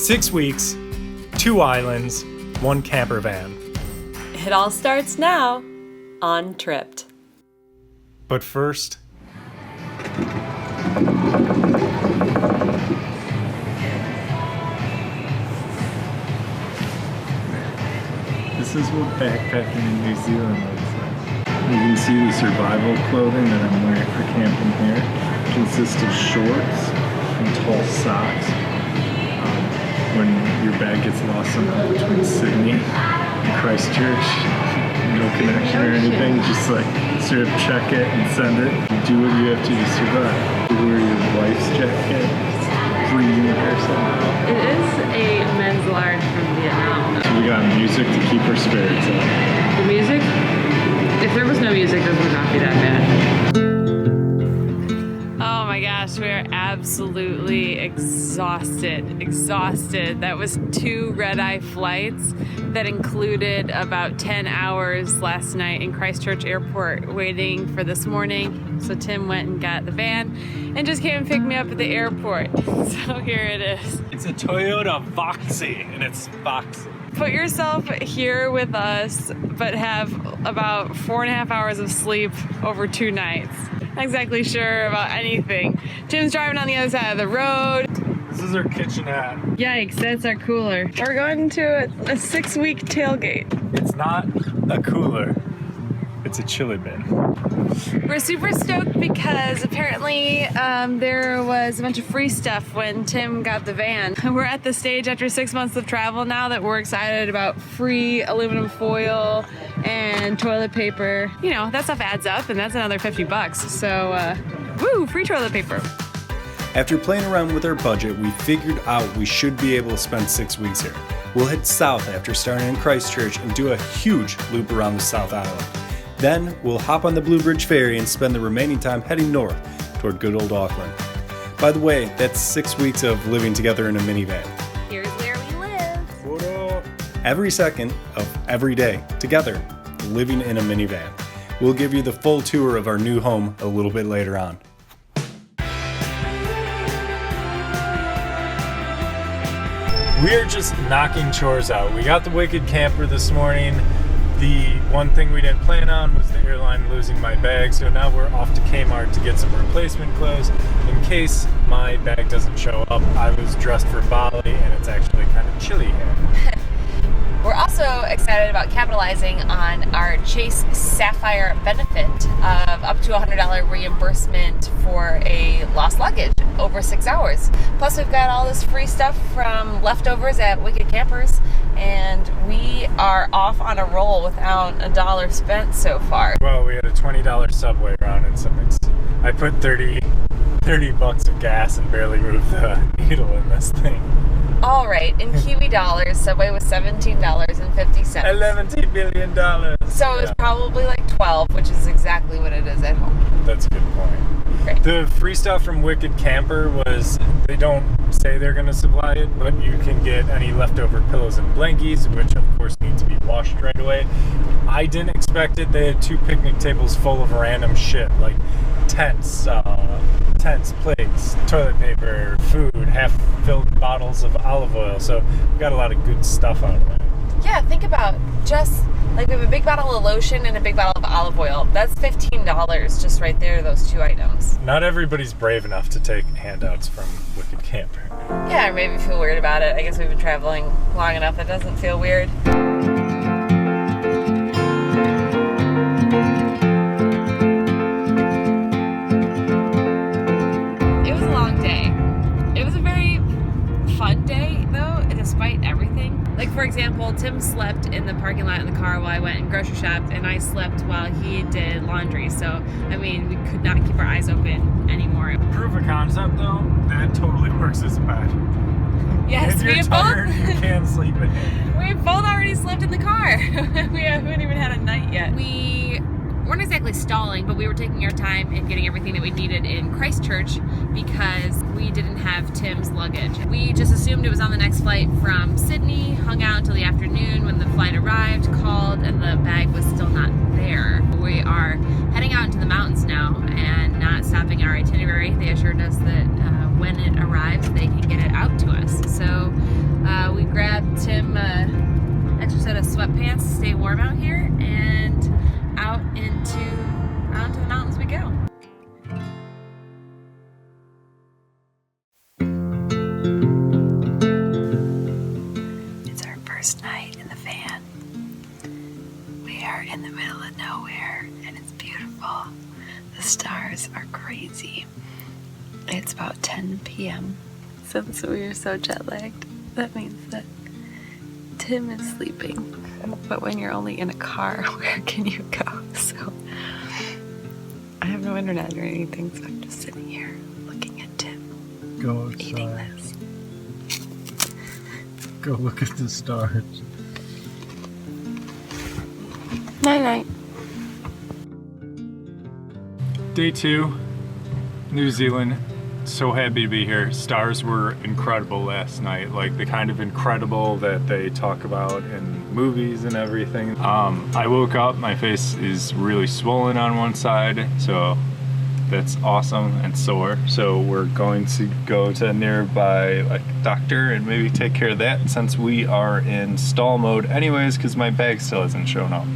6 weeks, 2 islands, 1 camper van. It all starts now on Tripped. But first, this is what backpacking in New Zealand looks like. You can see the survival clothing that I'm wearing for camping here. It consists of shorts and tall socks. When your bag gets lost somehow between Sydney and Christchurch, no connection or anything, just like sort of check it and send it. Do what you have to survive. You wear your wife's jacket, freezing her somehow. It is a men's large from Vietnam. So we got music to keep our spirits up. The music? If there was no music, this would not be that bad. Oh my gosh, we are absolutely exhausted. That was 2 red-eye flights that included about 10 hours last night in Christchurch Airport waiting for this morning. So Tim went and got the van and just came and picked me up at the airport. So here it is. it's a Toyota Voxy, and it's Foxy. Put yourself here with us, but have about 4.5 hours of sleep over 2 nights. Not exactly sure about anything. Tim's driving on the other side of the road. This is our kitchenette. Yikes, that's our cooler. We're going to a 6-week tailgate. It's not a cooler, it's a chili bin. We're super stoked because apparently there was a bunch of free stuff when Tim got the van. We're at the stage after 6 months of travel now that we're excited about free aluminum foil and toilet paper. You know, that stuff adds up, and that's another $50. So, woo, free toilet paper. After playing around with our budget, we figured out we should be able to spend 6 weeks here. We'll head south after starting in Christchurch and do a huge loop around the South Island. Then we'll hop on the Blue Bridge Ferry and spend the remaining time heading north toward good old Auckland. By the way, that's 6 weeks of living together in a minivan. Here's where we live. What up? Every second of every day together, living in a minivan. We'll give you the full tour of our new home a little bit later on. We're just knocking chores out. We got the Wicked camper this morning. The one thing we didn't plan on was the airline losing my bag, so now we're off to Kmart to get some replacement clothes in case my bag doesn't show up. I was dressed for Bali and it's actually kind of chilly here. We're also excited about capitalizing on our Chase Sapphire benefit of up to $100 reimbursement for a lost luggage over 6 hours. Plus we've got all this free stuff from leftovers at Wicked Campers, and we are off on a roll without a dollar spent so far. Well, we had a $20 subway round and I put 30 bucks of gas and barely moved the needle in this thing. All right, in Kiwi dollars, Subway was $17.50. $11 billion. So it was probably like 12, which is exactly what it is at home. That's a good point. Great. The free stuff from Wicked Camper was, they don't say they're going to supply it, but you can get any leftover pillows and blankies, which of course need to be washed right away. I didn't expect it. They had 2 picnic tables full of random shit, like tents, plates, toilet paper, food, half-filled bottles of olive oil. So we got a lot of good stuff out of it. Yeah, think about just like we have a big bottle of lotion and a big bottle of olive oil. That's $15 just right there, those 2 items. Not everybody's brave enough to take handouts from Wicked Camper. Yeah, or maybe feel weird about it. I guess we've been traveling long enough that doesn't feel weird. It was a long day. It was a very fun day, though, despite everything. Like, for example, Tim slept in the parking lot in the car while I went and grocery shopped, and I slept while he did laundry. So, I mean, we could not keep our eyes open anymore. Proof of concept, though, that totally works as a bed. Yes, if you're tired, you can sleep in it. We both already slept in the car. We haven't even had a night yet. We weren't exactly stalling, but we were taking our time and getting everything that we needed in Christchurch because we didn't have Tim's luggage. We just assumed it was on the next flight from Sydney, hung out until the afternoon when the flight arrived, called, and the bag was still not there. We are heading out into the mountains now and not stopping our itinerary. They assured us that when it arrives, they can get it out to us. So a extra set of sweatpants to stay warm out here, and out into the mountains we go. It's our first night in the van. We are in the middle of nowhere and it's beautiful. The stars are crazy. It's about 10 p.m. Since we are so jet lagged, that means that Tim is sleeping. But when you're only in a car, where can you go? So I have no internet or anything, so I'm just sitting here looking at Tim Go outside. eating this. Go look at the stars. Night night. Day 2, New Zealand. So happy to be here. Stars were incredible last night, like the kind of incredible that they talk about in movies and everything. I woke up, my face is really swollen on one side, so that's awesome and sore. So we're going to go to a nearby doctor and maybe take care of that since we are in stall mode anyways, because my bag still hasn't shown up.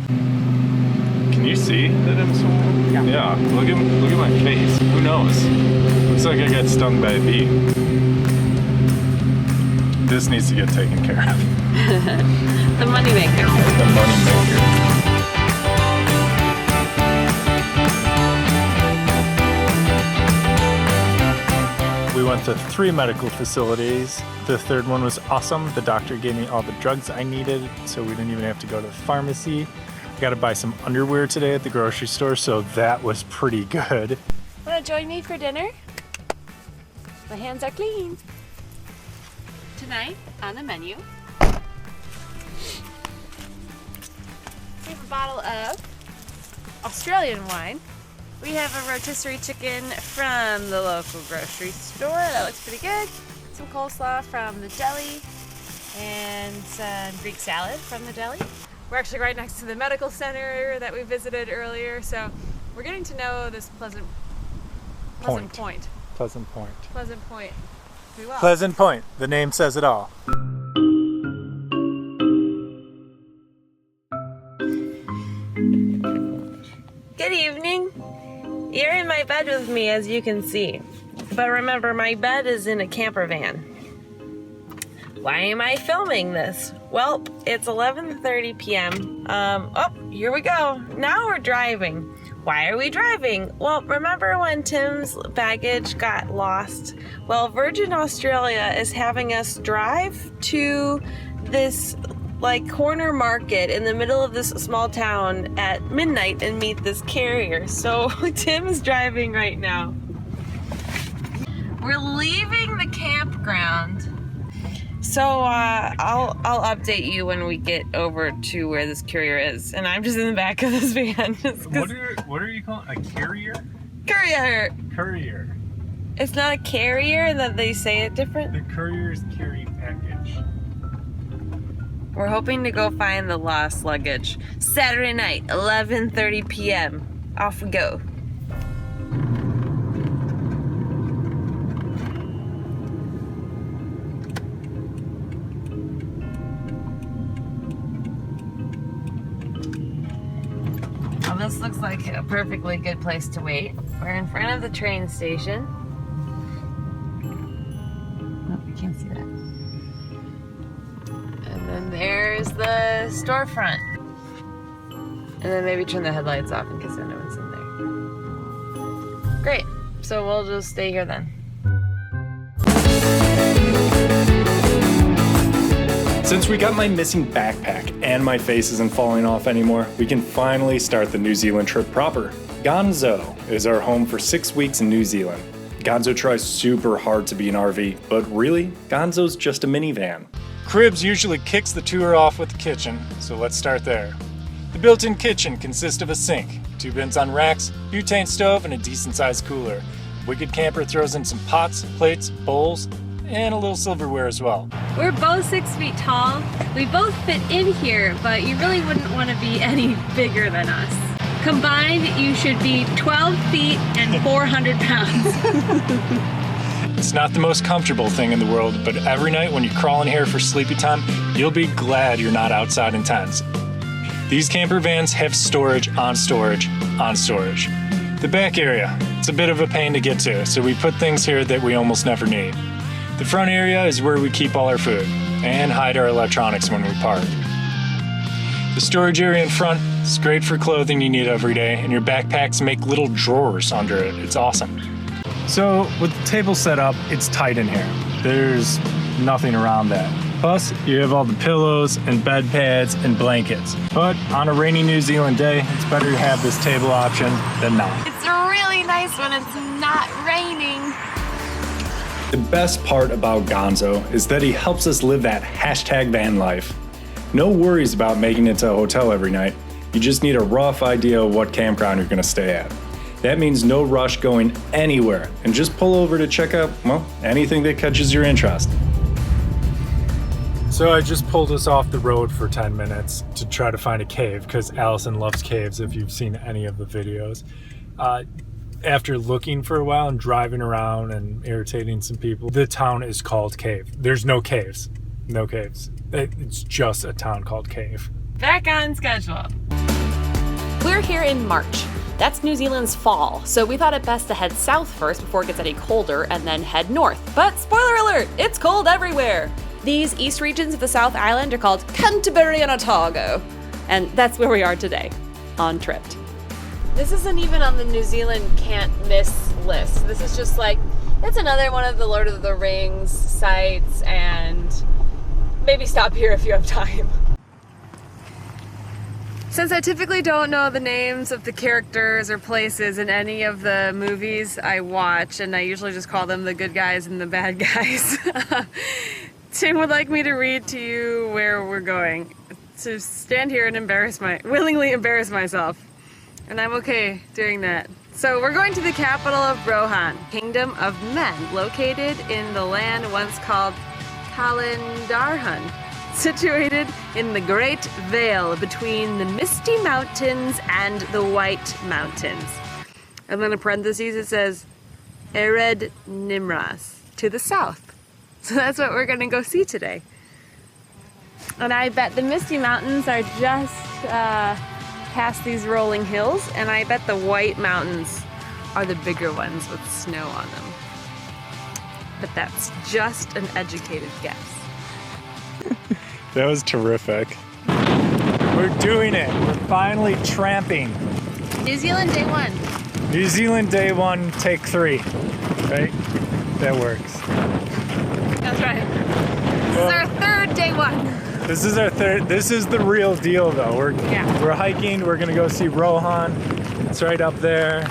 Can you see that I'm swollen? Yeah. Look at my face. Who knows? Looks like I got stung by a bee. This needs to get taken care of. The moneymaker. The moneymaker. We went to 3 medical facilities. The third one was awesome. The doctor gave me all the drugs I needed, so we didn't even have to go to the pharmacy. Got to buy some underwear today at the grocery store, so that was pretty good. Want to join me for dinner? My hands are clean. Tonight on the menu, we have a bottle of Australian wine. We have a rotisserie chicken from the local grocery store. That looks pretty good. Some coleslaw from the deli and some Greek salad from the deli. We're actually right next to the medical center that we visited earlier, so we're getting to know this Pleasant Point. Pleasant Point. Pleasant Point. Pretty well. Pleasant Point. The name says it all. Good evening. You're in my bed with me, as you can see. But remember, my bed is in a camper van. Why am I filming this? Well, it's 11:30 p.m. Oh, here we go. Now we're driving. Why are we driving? Well, remember when Tim's baggage got lost? Well, Virgin Australia is having us drive to this corner market in the middle of this small town at midnight and meet this carrier. So Tim is driving right now. We're leaving the campground. So I'll update you when we get over to where this carrier is, and I'm just in the back of this van. What are you calling a carrier? Courier. Courier. It's not a carrier, that they say it different. The couriers carry package. We're hoping to go find the lost luggage. Saturday night, 11:30 p.m. Off we go. Well, this looks like a perfectly good place to wait. We're in front of the train station. Oh, you can't see that. And then there's the storefront. And then maybe turn the headlights off in case anyone's in there. Great. So we'll just stay here then. Since we got my missing backpack and my face isn't falling off anymore, we can finally start the New Zealand trip proper. Gonzo is our home for 6 weeks in New Zealand. Gonzo tries super hard to be an RV, but really, Gonzo's just a minivan. Cribs usually kicks the tour off with the kitchen, so let's start there. The built-in kitchen consists of a sink, 2 bins on racks, butane stove, and a decent-sized cooler. Wicked Camper throws in some pots, plates, bowls, and a little silverware as well. We're both 6 feet tall. We both fit in here, but you really wouldn't want to be any bigger than us. Combined, you should be 12 feet and 400 pounds. It's not the most comfortable thing in the world, but every night when you crawl in here for sleepy time, you'll be glad you're not outside in tents. These camper vans have storage on storage on storage. The back area, it's a bit of a pain to get to, so we put things here that we almost never need. The front area is where we keep all our food and hide our electronics when we park. The storage area in front is great for clothing you need every day, and your backpacks make little drawers under it. It's awesome. So with the table set up, it's tight in here. There's nothing around that. Plus, you have all the pillows and bed pads and blankets. But on a rainy New Zealand day, it's better to have this table option than not. It's really nice when it's not raining. The best part about Gonzo is that he helps us live that hashtag van life. No worries about making it to a hotel every night. You just need a rough idea of what campground you're gonna stay at. That means no rush going anywhere, and just pull over to check out, well, anything that catches your interest. So I just pulled us off the road for 10 minutes to try to find a cave, because Allison loves caves if you've seen any of the videos. After looking for a while and driving around and irritating some people, the town is called Cave. There's no caves. No caves. It's just a town called Cave. Back on schedule. We're here in March. That's New Zealand's fall, so we thought it best to head south first before it gets any colder and then head north. But spoiler alert, it's cold everywhere! These east regions of the South Island are called Canterbury and Otago, and that's where we are today, on Tripped. This isn't even on the New Zealand can't miss list. This is just like, it's another one of the Lord of the Rings sites, and maybe stop here if you have time. Since I typically don't know the names of the characters or places in any of the movies I watch, and I usually just call them the good guys and the bad guys, Tim would like me to read to you where we're going. To stand here and willingly embarrass myself. And I'm okay doing that. So we're going to the capital of Rohan, Kingdom of Men, located in the land once called Kalendarhan, situated in the Great Vale between the Misty Mountains and the White Mountains. And then in parentheses it says, Ered Nimras, to the south. So that's what we're gonna go see today. And I bet the Misty Mountains are just past these rolling hills, and I bet the White Mountains are the bigger ones with snow on them. But that's just an educated guess. That was terrific. We're doing it. We're finally tramping. New Zealand day one. New Zealand day one, take 3. Right? That works. That's right. This is our third day one. This is our third. This is the real deal, though. We're hiking. We're gonna go see Rohan. It's right up there.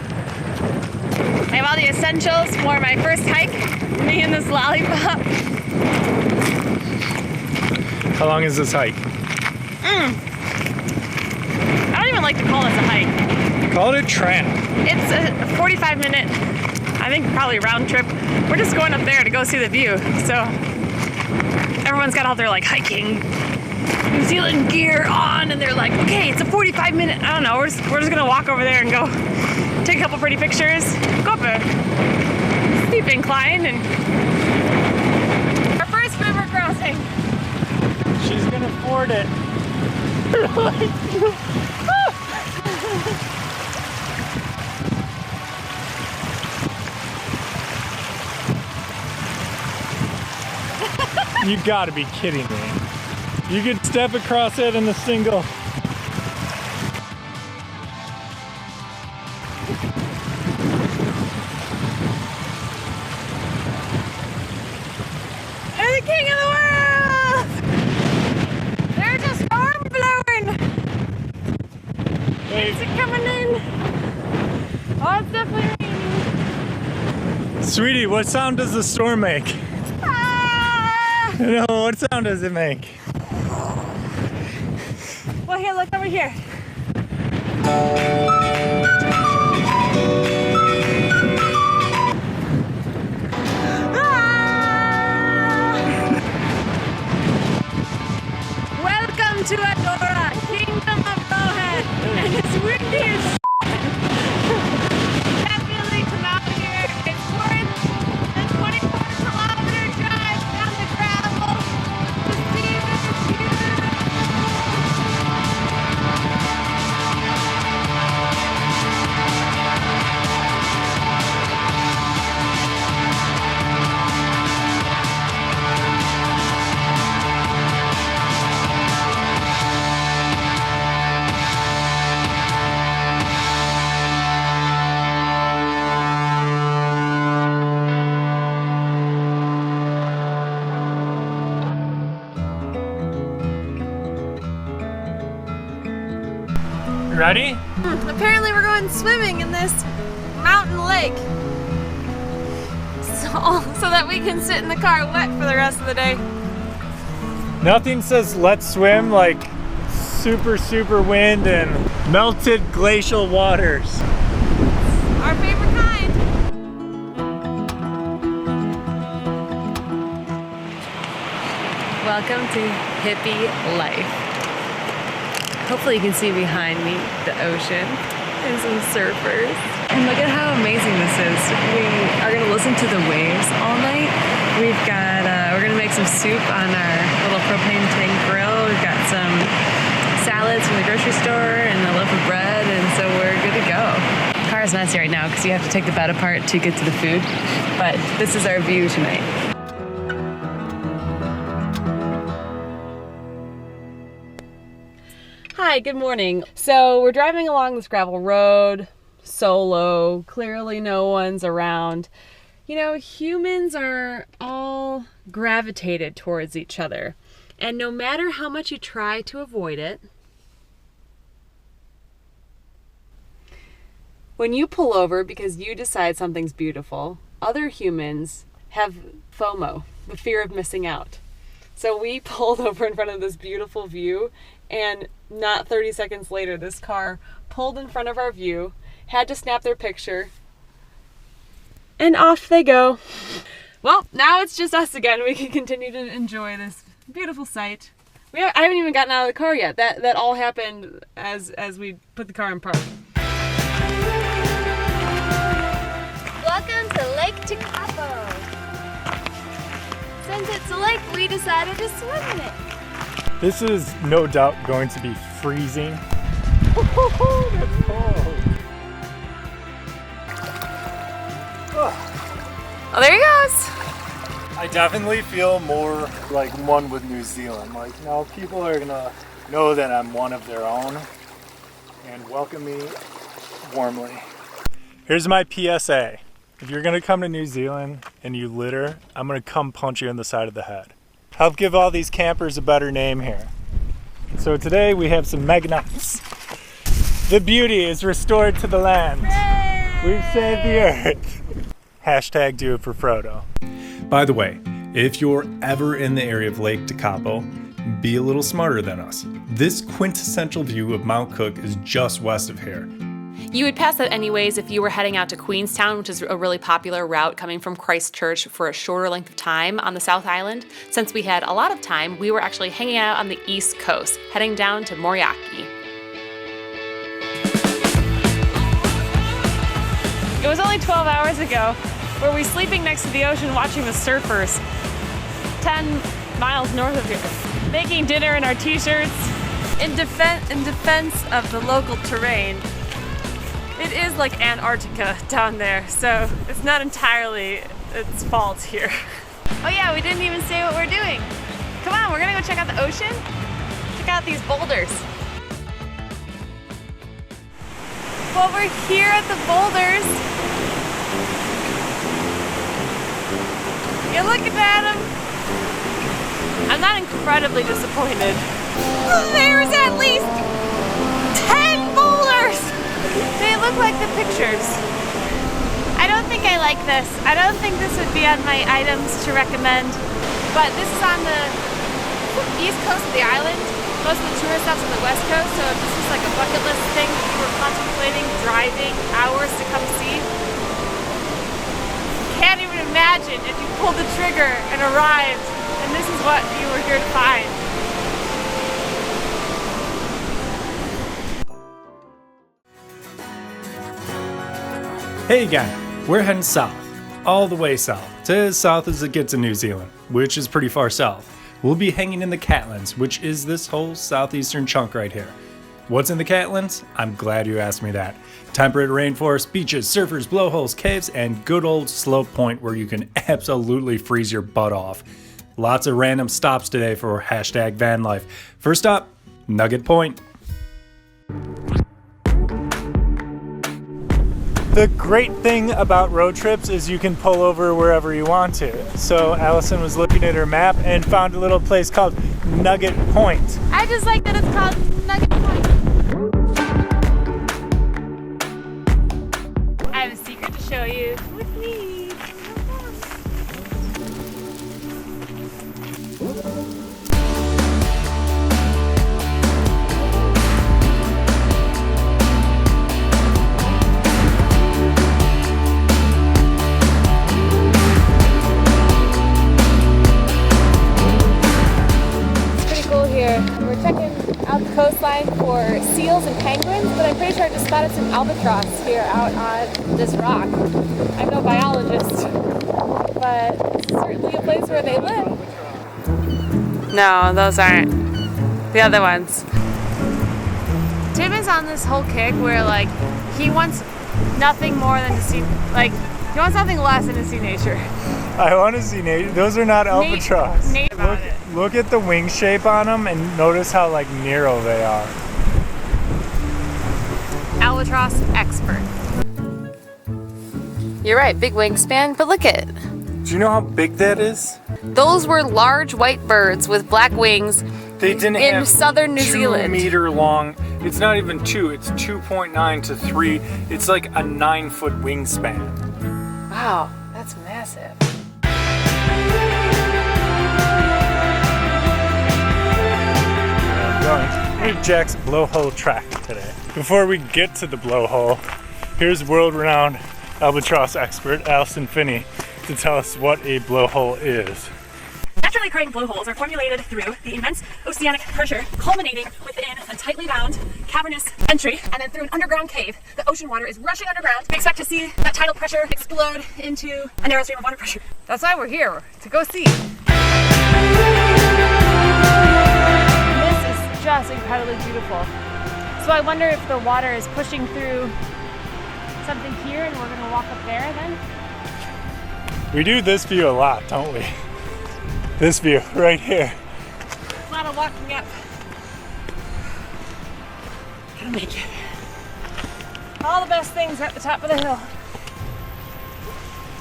I have all the essentials for my first hike. Me and this lollipop. How long is this hike? I don't even like to call this a hike. Call it a tramp. It's a 45-minute, I think probably round trip. We're just going up there to go see the view. So everyone's got all their like hiking New Zealand gear on, and they're like, okay, it's a 45-minute, I don't know, we're just gonna walk over there and go take a couple pretty pictures, go up a steep incline, and our first river crossing. She's gonna ford it. You gotta be kidding me. You could step across it in a single. They're the king of the world! There's a storm blowing! Is it coming in? Oh, it's definitely raining. Sweetie, what sound does the storm make? No, what sound does it make? Well, here, look over here. Welcome to Adora, Kingdom of Rohan, and it's windy as definitely come out here. It's worth the 25 ready? Apparently we're going swimming in this mountain lake. So that we can sit in the car wet for the rest of the day. Nothing says let's swim like super, super wind and melted glacial waters. Our favorite kind. Welcome to hippie life. Hopefully you can see behind me the ocean and some surfers. And look at how amazing this is. We are gonna listen to the waves all night. We've got, we're gonna make some soup on our little propane tank grill. We've got some salads from the grocery store and a loaf of bread, and so we're good to go. The car is messy right now because you have to take the bed apart to get to the food, but this is our view tonight. Hi, good morning. So we're driving along this gravel road, solo, clearly no one's around. You know, humans are all gravitated towards each other. And no matter how much you try to avoid it, when you pull over because you decide something's beautiful, other humans have FOMO, the fear of missing out. So we pulled over in front of this beautiful view, and not 30 seconds later, this car pulled in front of our view, had to snap their picture, and off they go. Well, now it's just us again. We can continue to enjoy this beautiful sight. I haven't even gotten out of the car yet. That all happened as we put the car in park. Welcome to Lake Tekapo. Since it's a lake, we decided to swim in it. This is no doubt going to be freezing. That's cold. Oh, there he goes. I definitely feel more like one with New Zealand. Like now people are gonna know that I'm one of their own and welcome me warmly. Here's my PSA. If you're gonna come to New Zealand and you litter, I'm gonna come punch you in the side of the head. Help give all these campers a better name here. So today we have some magnates. The beauty is restored to the land. Yay! We've saved the earth. Hashtag do it for Frodo. By the way, if you're ever in the area of Lake Tekapo, be a little smarter than us. This quintessential view of Mount Cook is just west of here. You would pass that anyways if you were heading out to Queenstown, which is a really popular route coming from Christchurch for a shorter length of time on the South Island. Since we had a lot of time, we were actually hanging out on the East Coast, heading down to Moeraki. It was only 12 hours ago. Were we sleeping next to the ocean watching the surfers 10 miles north of here, making dinner in our t-shirts. In defense of the local terrain, it is like Antarctica down there, so it's not entirely its fault here. Oh yeah, we didn't even say what we're doing. Come on, we're gonna go check out the ocean. Check out these boulders. Well, we're here at the Boulders. You're looking at them. I'm not incredibly disappointed. There's at least 10 boulders. They look like the pictures. I don't think I like this. I don't think this would be on my items to recommend. But this is on the east coast of the island. Most of the tourist stops on the west coast, so if this was like a bucket list thing that you were contemplating driving hours to come see, can't even imagine if you pulled the trigger and arrived and this is what you were here to find. Hey gang, we're heading south, all the way south, to as south as it gets in New Zealand, which is pretty far south. We'll be hanging in the Catlins, which is this whole southeastern chunk right here. What's in the Catlins? I'm glad you asked me that. Temperate rainforest, beaches, surfers, blowholes, caves, and good old slope point where you can absolutely freeze your butt off. Lots of random stops today for hashtag Vanlife. First up, Nugget Point. The great thing about road trips is you can pull over wherever you want to. So Allison was looking at her map and found a little place called Nugget Point. I just like that it's called Nugget Point. Good to show you. With me. We're checking out the coastline for seals and penguins, but I'm pretty sure I just spotted some albatross here out on this rock. I'm no biologist, but it's certainly a place where they live. No, those aren't. The other ones. Tim is on this whole kick where like he wants nothing more than to see, like he wants nothing less than to see nature. I want to see nature. Those are not albatross. Look at the wing shape on them and notice how like narrow they are. Albatross expert. You're right, big wingspan, but look at it. Do you know how big that is? Those were large white birds with black wings. They didn't in have southern New 2 Zealand. meter long. It's not even 2. It's 2.9 to 3. It's like a 9-foot wingspan. Wow, that's massive. Here's Jack's blowhole track today. Before we get to the blowhole, here's world-renowned albatross expert Alison Finney to tell us what a blowhole is. Naturally occurring blowholes are formulated through the immense oceanic pressure culminating within a tightly bound cavernous entry, and then through an underground cave. The ocean water is rushing underground. We expect to see that tidal pressure explode into a narrow stream of water pressure. That's why we're here, to go see. Just incredibly beautiful. So I wonder if the water is pushing through something here and we're gonna walk up there then? We do this view a lot, don't we? This view right here. A lot of walking up. Gonna make it. All the best things are at the top of the hill.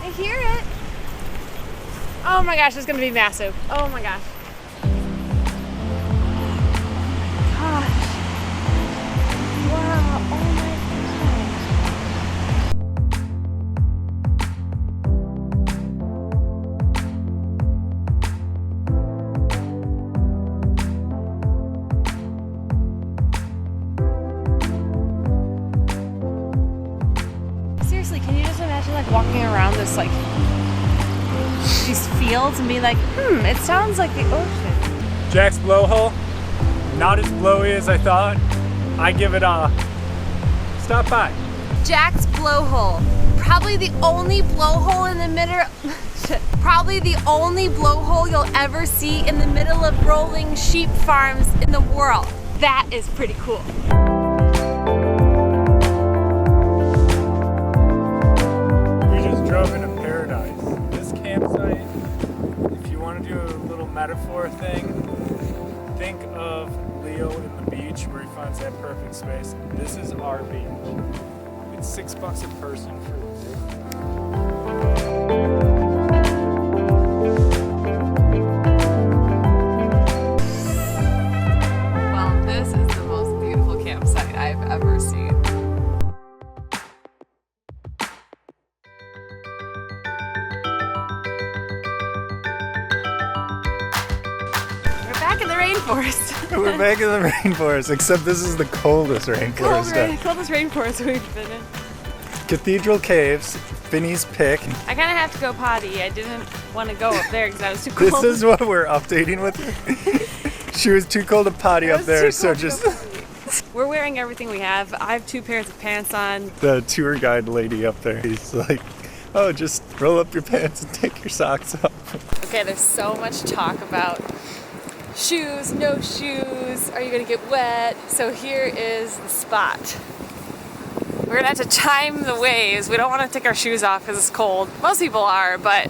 I hear it. Oh my gosh, it's gonna be massive. Oh my gosh. Wow, oh my God. Seriously, can you just imagine like walking around this like these fields and be like, it sounds like the ocean. Jack's blowhole, not as blowy as I thought. I give it a stop by. Jack's blowhole. Probably the only blowhole in the middle. Probably the only blowhole you'll ever see in the middle of rolling sheep farms in the world. That is pretty cool. We just drove into paradise. This campsite, if you want to do a little metaphor thing, think of Leo in the beach where he finds that perfect space. This is our beach. It's $6 a person for Well, this is the most beautiful campsite I've ever seen. We're back in the rainforest. We're back in the rainforest, except this is the coldest rainforest. Coldest rainforest we've been in. Cathedral Caves, Finney's Pick. I kind of have to go potty. I didn't want to go up there because I was too cold. This is what we're updating with you. She was too cold to potty up there, so just... We're wearing everything we have. I have 2 pairs of pants on. The tour guide lady up there, he's like, oh, just roll up your pants and take your socks off. Okay, there's so much talk about shoes, no shoes, are you gonna get wet? So here is the spot. We're gonna have to time the waves. We don't want to take our shoes off because it's cold. Most people are, but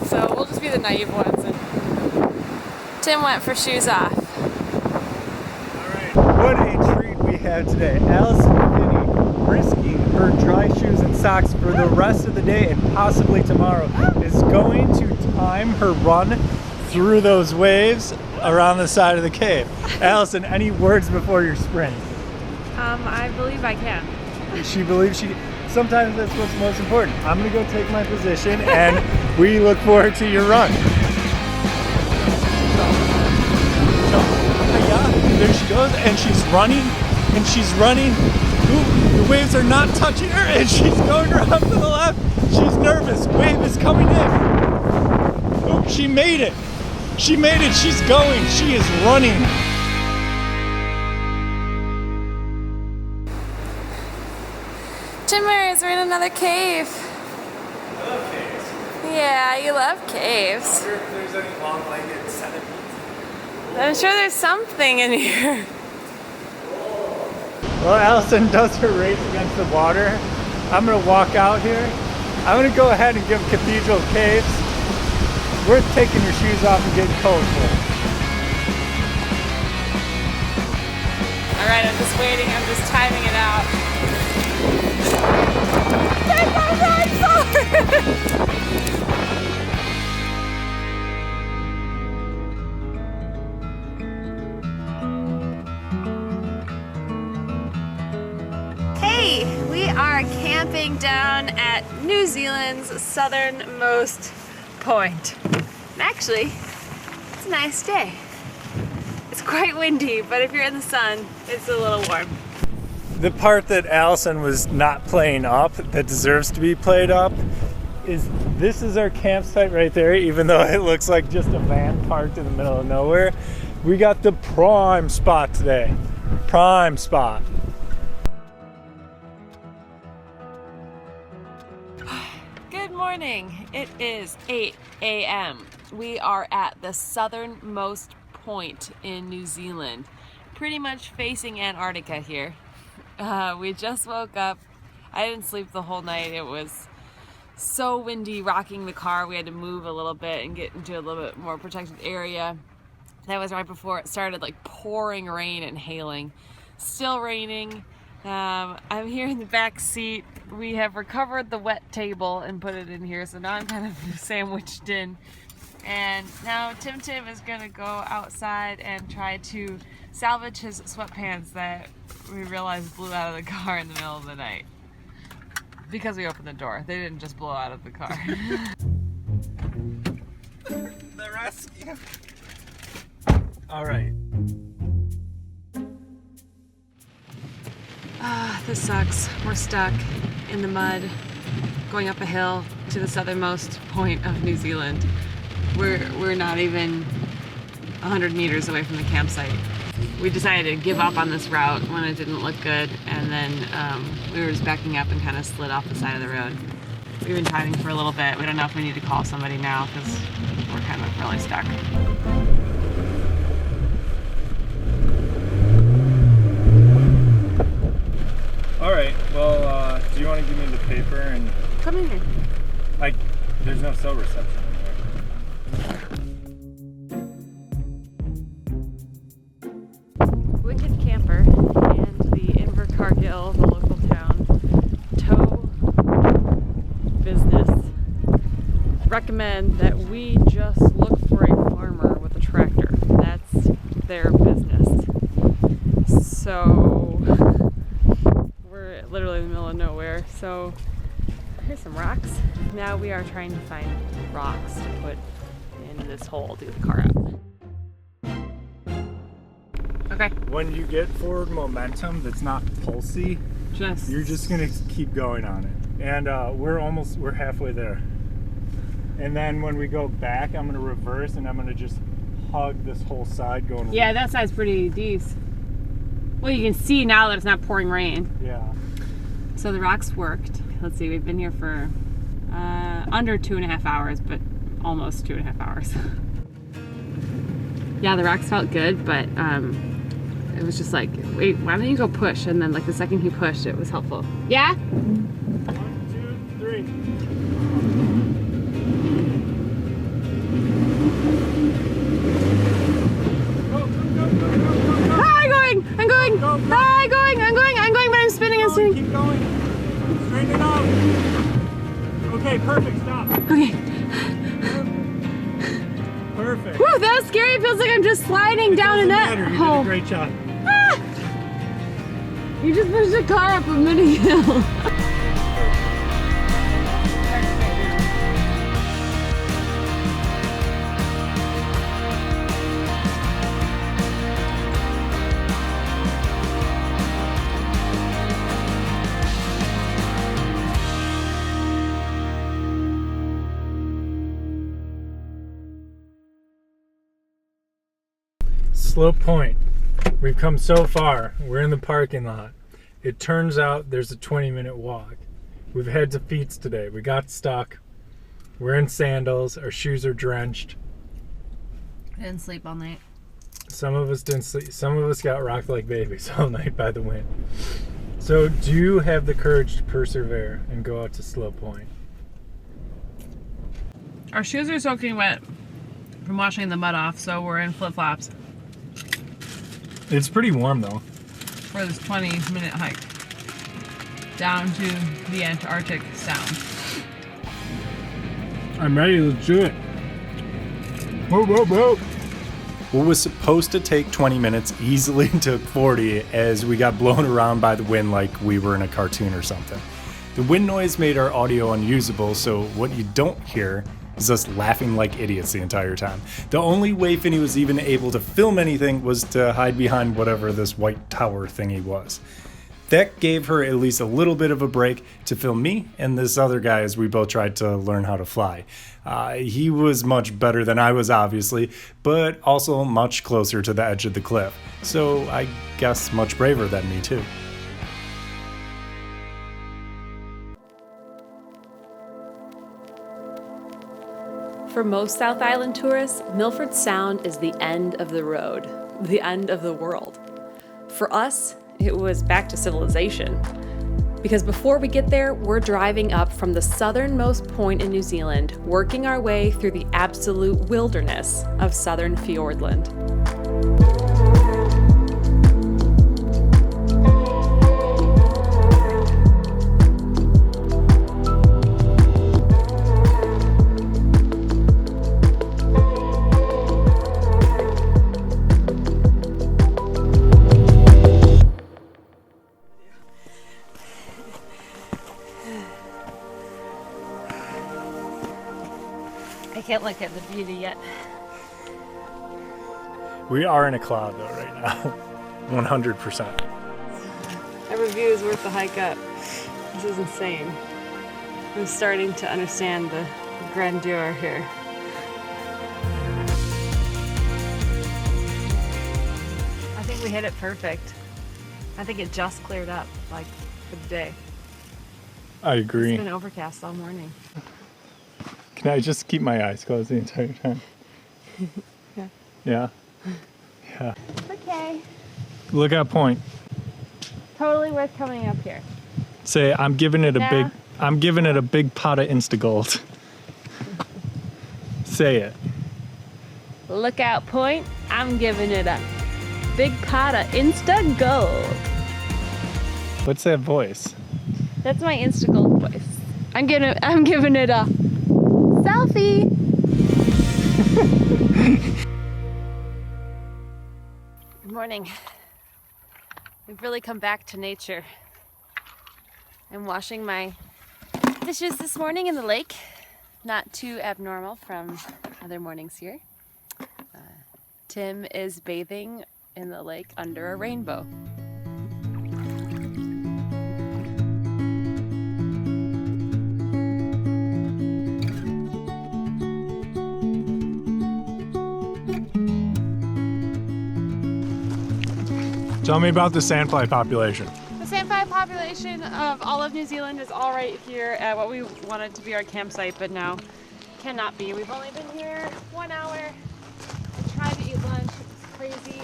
so we'll just be the naive ones. And Tim went for shoes off. Alright, what a treat we have today. Alison Finney, risking her dry shoes and socks for the rest of the day and possibly tomorrow, is going to time her run through those waves around the side of the cave. Alison, any words before your sprint? I believe I can. She believes she... sometimes that's what's most important. I'm gonna go take my position, and we look forward to your run. There she goes, and she's running, and she's running. Ooh, the waves are not touching her, and she's going around to the left. She's nervous. Wave is coming in. Oh, she made it. She made it. She's going. She is running. Timaru, we're in another cave. I love caves. Yeah, you love caves. I wonder if there's any long-legged centipedes. I'm sure there's something in here. Well, Allison does her race against the water. I'm gonna walk out here. I'm gonna go ahead and give Cathedral Caves. Worth taking your shoes off and getting cold for. All right, I'm just waiting. I'm just timing it out. Hey, we are camping down at New Zealand's southernmost point. And actually, it's a nice day. It's quite windy, but if you're in the sun, it's a little warm. The part that Allison was not playing up, that deserves to be played up, is this is our campsite right there, even though it looks like just a van parked in the middle of nowhere. We got the prime spot today. Prime spot. Good morning. It is 8 a.m. We are at the southernmost point in New Zealand, pretty much facing Antarctica here. We just woke up. I didn't sleep the whole night. It was so windy rocking the car. We had to move a little bit and get into a little bit more protected area. That was right before it started like pouring rain and hailing. Still raining. I'm here in the back seat. We have recovered the wet table and put it in here, so now I'm kind of sandwiched in. And now Tim is gonna go outside and try to salvage his sweatpants that we realized blew out of the car in the middle of the night. Because we opened the door. They didn't just blow out of the car. The rescue. All right. This sucks. We're stuck in the mud, going up a hill to the southernmost point of New Zealand. We're not even 100 meters away from the campsite. We decided to give up on this route when it didn't look good, and then we were just backing up and kind of slid off the side of the road. We've been timing for a little bit. We don't know if we need to call somebody now because we're kind of really stuck. All right. Well, do you want to give me the paper and? Come in here. There's no cell reception in here. Wicked Camper and the Invercargill, the local town tow business, recommend that we just look for a farmer with a tractor. That's their business. So we're literally in the middle of nowhere. So here's some rocks. Now we are trying to find rocks to put in this hole to get the car out. Okay. When you get forward momentum that's not pulsy, you're just gonna keep going on it. And we're halfway there. And then when we go back, I'm gonna reverse and I'm gonna just hug this whole side going. Yeah, that side's pretty decent. Well, you can see now that it's not pouring rain. Yeah. So the rocks worked. Let's see, we've been here for under 2.5 hours, but almost 2.5 hours. Yeah, the rocks felt good, but it was just like, wait, why don't you go push? And then like the second he pushed, it was helpful. Yeah? 1, 2, 3. I'm going, but I'm spinning and spinning. Keep going. Straighten it out. Okay, perfect. Stop. Okay. Perfect. Whew, that was scary. It feels like I'm just sliding down a net. You did a great job. You just pushed the car up a mini hill. Slope Point. We've come so far. We're in the parking lot. It turns out there's a 20-minute walk. We've had defeats today. We got stuck. We're in sandals. Our shoes are drenched. I didn't sleep all night. Some of us didn't sleep. Some of us got rocked like babies all night by the wind. So do you have the courage to persevere and go out to Slope Point? Our shoes are soaking wet from washing the mud off, so we're in flip-flops It's pretty warm though. for this 20-minute hike down to the Antarctic Sound. I'm ready. Let's do it. Whoa, whoa, whoa. What was supposed to take 20 minutes easily took 40 as we got blown around by the wind like we were in a cartoon or something. The wind noise made our audio unusable, so what you don't hear is us laughing like idiots the entire time. The only way Finney was even able to film anything was to hide behind whatever this white tower thingy was. That gave her at least a little bit of a break to film me and this other guy as we both tried to learn how to fly. He was much better than I was, obviously, but also much closer to the edge of the cliff. So I guess much braver than me, too. For most South Island tourists, Milford Sound is the end of the road, the end of the world. For us, it was back to civilization. Because before we get there, we're driving up from the southernmost point in New Zealand, working our way through the absolute wilderness of southern Fiordland. I can't look at the beauty yet. We are in a cloud though right now. 100%. Every view is worth the hike up. This is insane. I'm starting to understand the grandeur here. I think we hit it perfect. I think it just cleared up, like, for the day. I It's agree. been overcast all morning. Can I just keep my eyes closed the entire time? Yeah. Yeah? Yeah. Okay. Lookout Point. Totally worth coming up here. Say, I'm giving it a Yeah. big pot of Insta-Gold. Say it. Lookout Point, I'm giving it a big pot of Insta Gold. What's that voice? That's my Insta Gold voice. I'm giving it a selfie. Good morning. We've really come back to nature. I'm washing my dishes this morning in the lake. Not too abnormal from other mornings here. Tim is bathing in the lake under a rainbow. Tell me about the sandfly population. The sandfly population of all of New Zealand is all right here at what we wanted to be our campsite, but now cannot be. We've only been here 1 hour. We tried to eat lunch. It's crazy.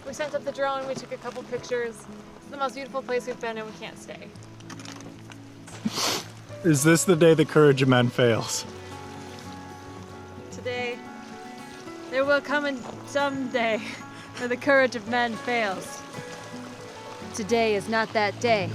We sent up the drone. We took a couple pictures. It's the most beautiful place we've been, and we can't stay. Is this the day the courage of men fails? Today, there will come in someday where the courage of men fails. Today is not that day.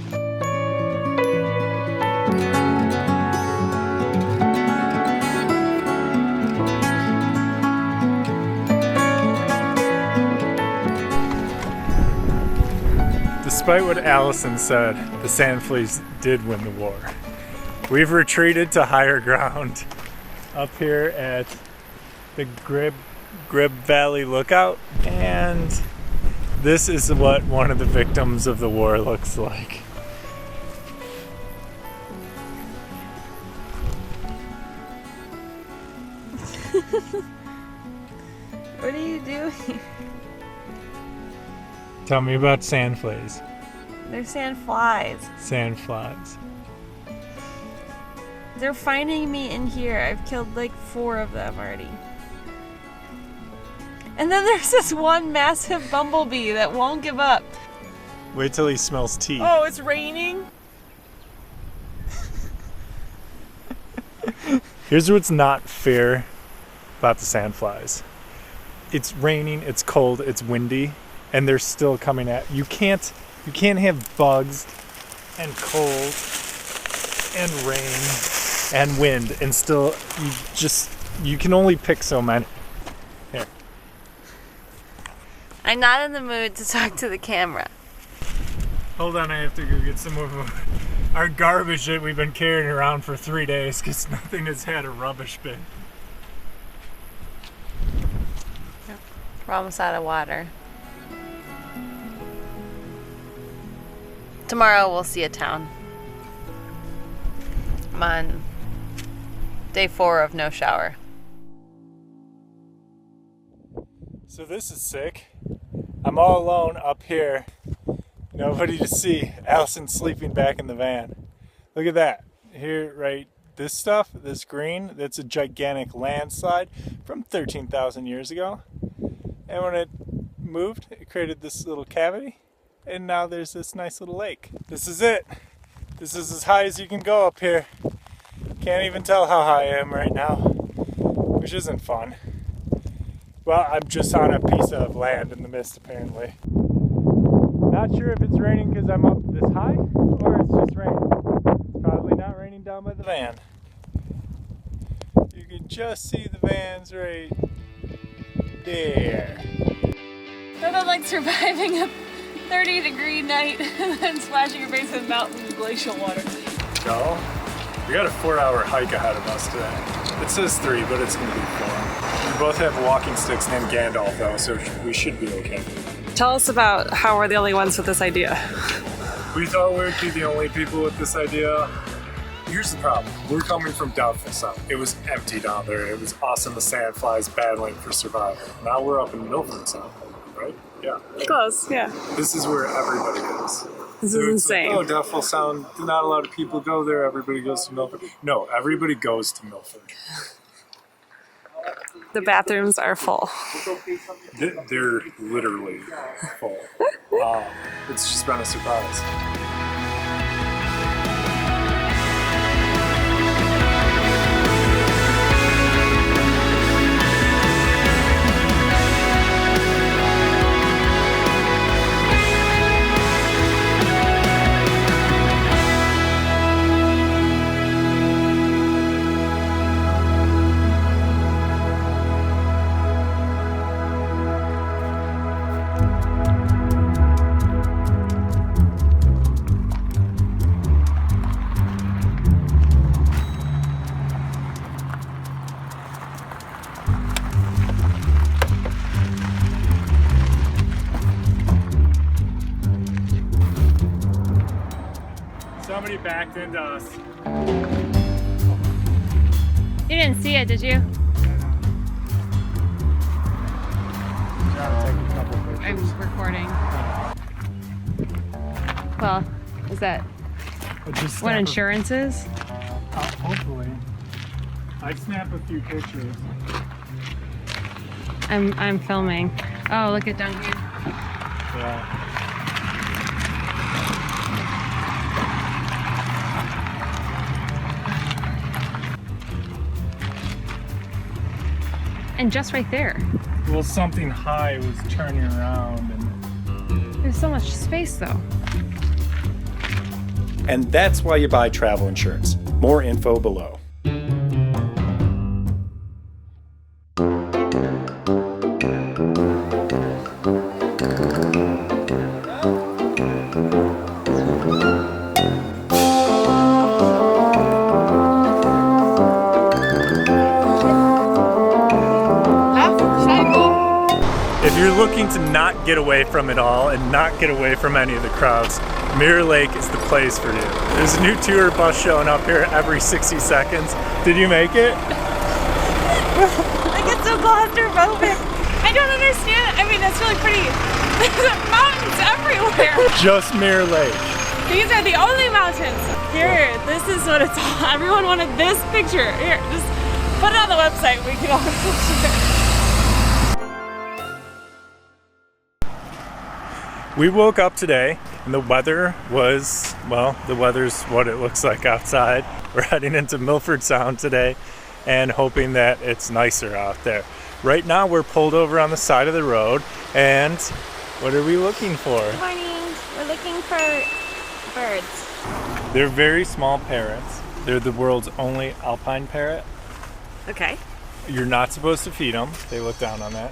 Despite what Allison said, the sandflies did win the war. We've retreated to higher ground up here at the Grib Valley Lookout, and this is what one of the victims of the war looks like. What are you doing? Tell me about sandflies. They're sandflies. Sandflies. They're finding me in here. I've killed like 4 of them already. And then there's this one massive bumblebee that won't give up. Wait till he smells tea. Oh, it's raining? Here's what's not fair about the sandflies. It's raining, it's cold, it's windy, and they're still coming at you. You can't have bugs and cold and rain and wind and still you can only pick so many. Here. I'm not in the mood to talk to the camera. Hold on, I have to go get some of our garbage that we've been carrying around for 3 days because nothing has had a rubbish bin. We're almost out of water. Tomorrow we'll see a town. I'm on day 4 of no shower. So this is sick. I'm all alone up here. Nobody to see. Allison's sleeping back in the van. Look at that. Here, right, this stuff, this green, that's a gigantic landslide from 13,000 years ago. And when it moved, it created this little cavity. And now there's this nice little lake. This is it. This is as high as you can go up here. Can't even tell how high I am right now, which isn't fun. Well, I'm just on a piece of land in the mist, apparently. Not sure if it's raining because I'm up this high, or it's just raining. It's probably not raining down by the van. You can just see the vans right there. Nothing like surviving a 30-degree night and then splashing your face in mountain glacial water. No, we got a 4-hour hike ahead of us today. It says 3, but it's gonna be 4. We both have walking sticks named Gandalf though, so we should be okay. Tell us about how we're the only ones with this idea. We thought we would be the only people with this idea. Here's the problem. We're coming from Doubtful Sound. It was empty down there. It was us and the sandflies battling for survival. Now we're up in Milford Sound, right? Yeah. Close, yeah. This is where everybody goes. This So is it's like, insane. oh, Doubtful Sound, not a lot of people go there. Everybody goes to Milford. No, everybody goes to Milford. The bathrooms are full. They're literally full. It's just been a surprise. Somebody backed into us. You didn't see it, did you? Gotta take a couple pictures. I'm recording. Well, is that Just what snap insurance is? hopefully. I'd snap a few pictures. I'm filming. Oh, look at Duncan. Yeah. And just right there. Well, something high was turning around and There's so much space though. And that's why you buy travel insurance. More info below. if you're looking to not get away from it all and not get away from any of the crowds, Mirror Lake is the place for you. There's a new tour bus showing up here every 60 seconds. Did you make it? I get so claustrophobic. I don't understand. I mean, that's really pretty. There's mountains everywhere. Just Mirror Lake. These are the only mountains. Here, this is what it's all. Everyone wanted this picture. Here, just put it on the website. We can all picture it. We woke up today and the weather was, well, the weather's what it looks like outside. We're heading into Milford Sound today and hoping that it's nicer out there. Right now we're pulled over on the side of the road, and what are we looking for? Good morning. We're looking for birds. They're very small parrots. They're the world's only Alpine parrot. Okay. You're not supposed to feed them. They look down on that.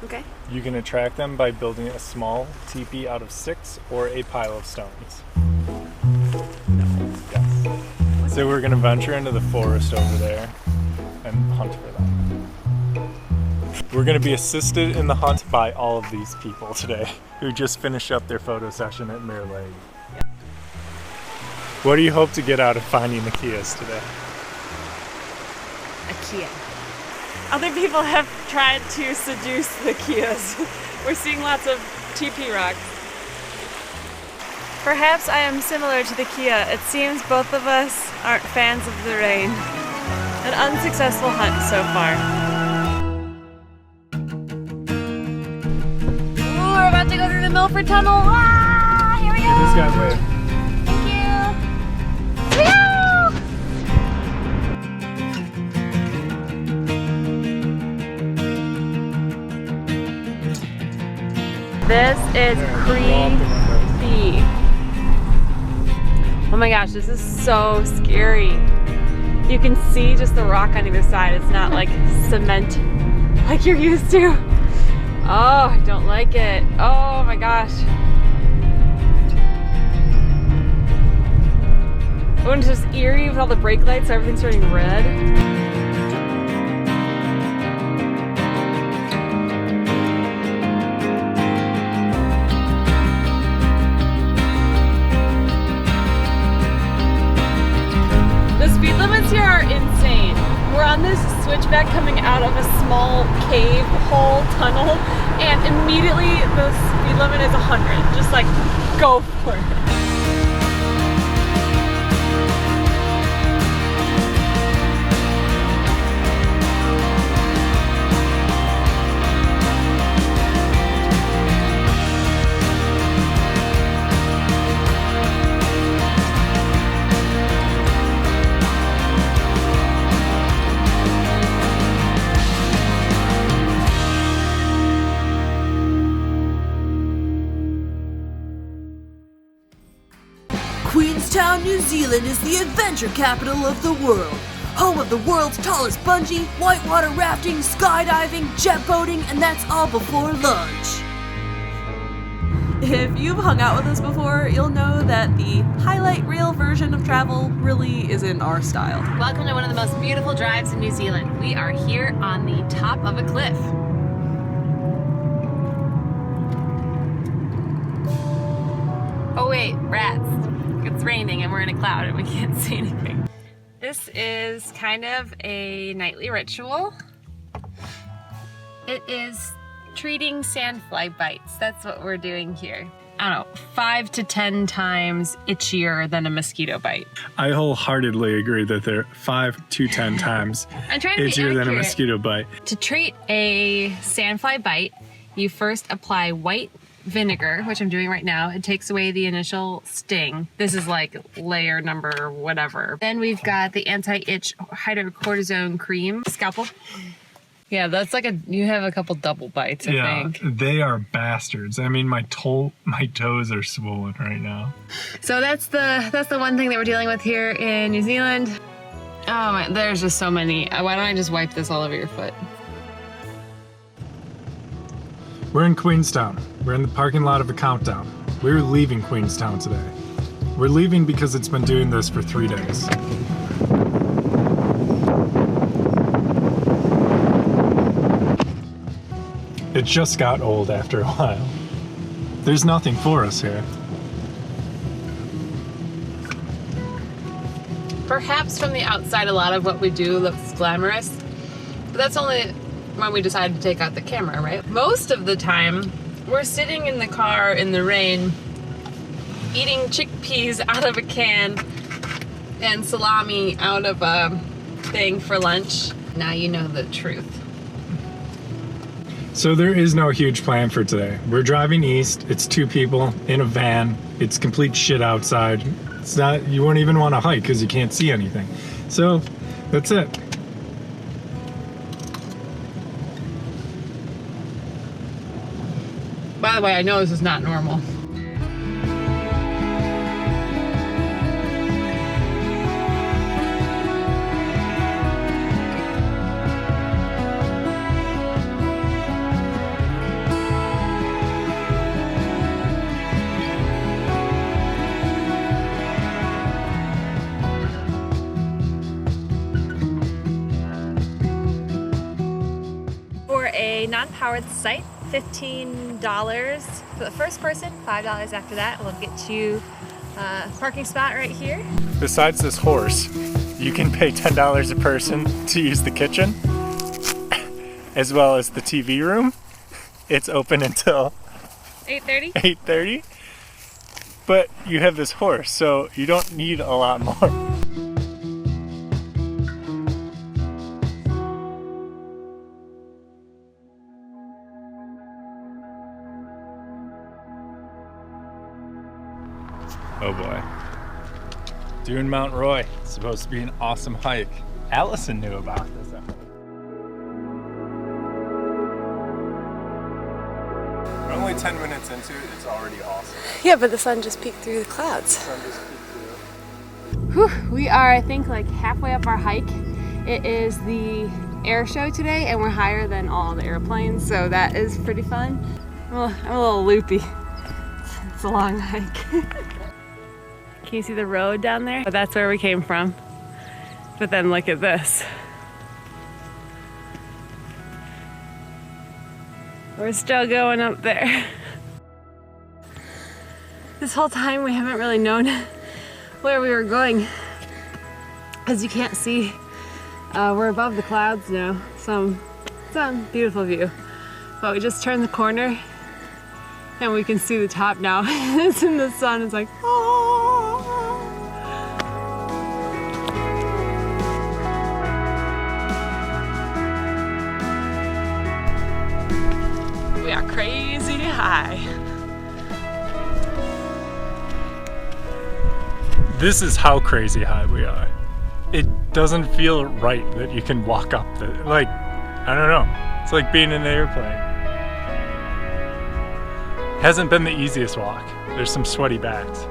Okay. You can attract them by building a small teepee out of sticks or a pile of stones. Yes. So we're going to venture into the forest over there and hunt for them. We're going to be assisted in the hunt by all of these people today who just finished up their photo session at Mirror Lake. Yep. What do you hope to get out of finding the Kias today? A Kia. Other people have tried to seduce the Kias. We're seeing lots of TP rocks. Perhaps I am similar to the Kia. It seems both of us aren't fans of the rain. An unsuccessful hunt so far. Ooh, we're about to go through the Milford Tunnel. Ah, here we go. This guy wave. Thank you. Here we go. This is creepy. Oh my gosh, this is so scary. You can see just the rock on either side. It's not like cement like you're used to. Oh, I don't like it. Oh my gosh. Oh, and it's just eerie with all the brake lights, so everything's turning red. Here are insane. We're on this switchback coming out of a small cave hole tunnel, and immediately the speed limit is 100. Just like, go for it. Queenstown, New Zealand is the adventure capital of the world. Home of the world's tallest bungee, whitewater rafting, skydiving, jet boating, and that's all before lunch. If you've hung out with us before, you'll know that the highlight reel version of travel really isn't our style. Welcome to one of the most beautiful drives in New Zealand. We are here on the top of a cliff. Oh wait, rats. It's raining and we're in a cloud and we can't see anything. This is kind of a nightly ritual. It is treating sandfly bites. That's what we're doing here. I don't know, 5 to 10 times itchier than a mosquito bite. I wholeheartedly agree that they're 5 to 10 times I'm trying to be itchier than a accurate. mosquito bite. To treat a sandfly bite, you first apply white vinegar, which I'm doing right now. It takes away the initial sting. This is like layer number whatever. Then we've got the anti-itch hydrocortisone cream. Scalpel. Yeah, that's like you have a couple double bites, I think. They are bastards. I mean, my toes are swollen right now. So that's the one thing that we're dealing with here in New Zealand. Oh my, there's just so many. Why don't I just wipe this all over your foot? We're in Queenstown. We're in the parking lot of a countdown. We're leaving Queenstown today. We're leaving because it's been doing this for 3 days. It just got old after a while. There's nothing for us here. Perhaps from the outside, a lot of what we do looks glamorous, but that's only when we decided to take out the camera, right? Most of the time, we're sitting in the car in the rain, eating chickpeas out of a can and salami out of a thing for lunch. Now you know the truth. So there is no huge plan for today. We're driving east. It's 2 people in a van. It's complete shit outside. It's not, you won't even want to hike because you can't see anything. So that's it. By the way, I know this is not normal. For a non-powered site, $15 for the first person, $5 after that. We'll get you a parking spot right here. Besides this horse, you can pay $10 a person to use the kitchen, as well as the TV room. It's open until 8:30? 8:30. But you have this horse, so you don't need a lot more. Oh boy. Doing Mount Roy. It's supposed to be an awesome hike. Allison knew about this. We're only 10 minutes into it, it's already awesome. Yeah, but the sun just peeked through the clouds. Whew, we are, I think, like halfway up our hike. It is the air show today, and we're higher than all the airplanes, so that is pretty fun. I'm a little loopy. It's a long hike. Can you see the road down there? But that's where we came from. But then look at this. We're still going up there. This whole time we haven't really known where we were going. As you can't see, we're above the clouds now. Some beautiful view. But we just turned the corner and we can see the top now. It's in the sun, it's like, oh. We are crazy high. This is how crazy high we are. It doesn't feel right that you can walk up the, like, I don't know. It's like being in an airplane. Hasn't been the easiest walk. There's some sweaty backs.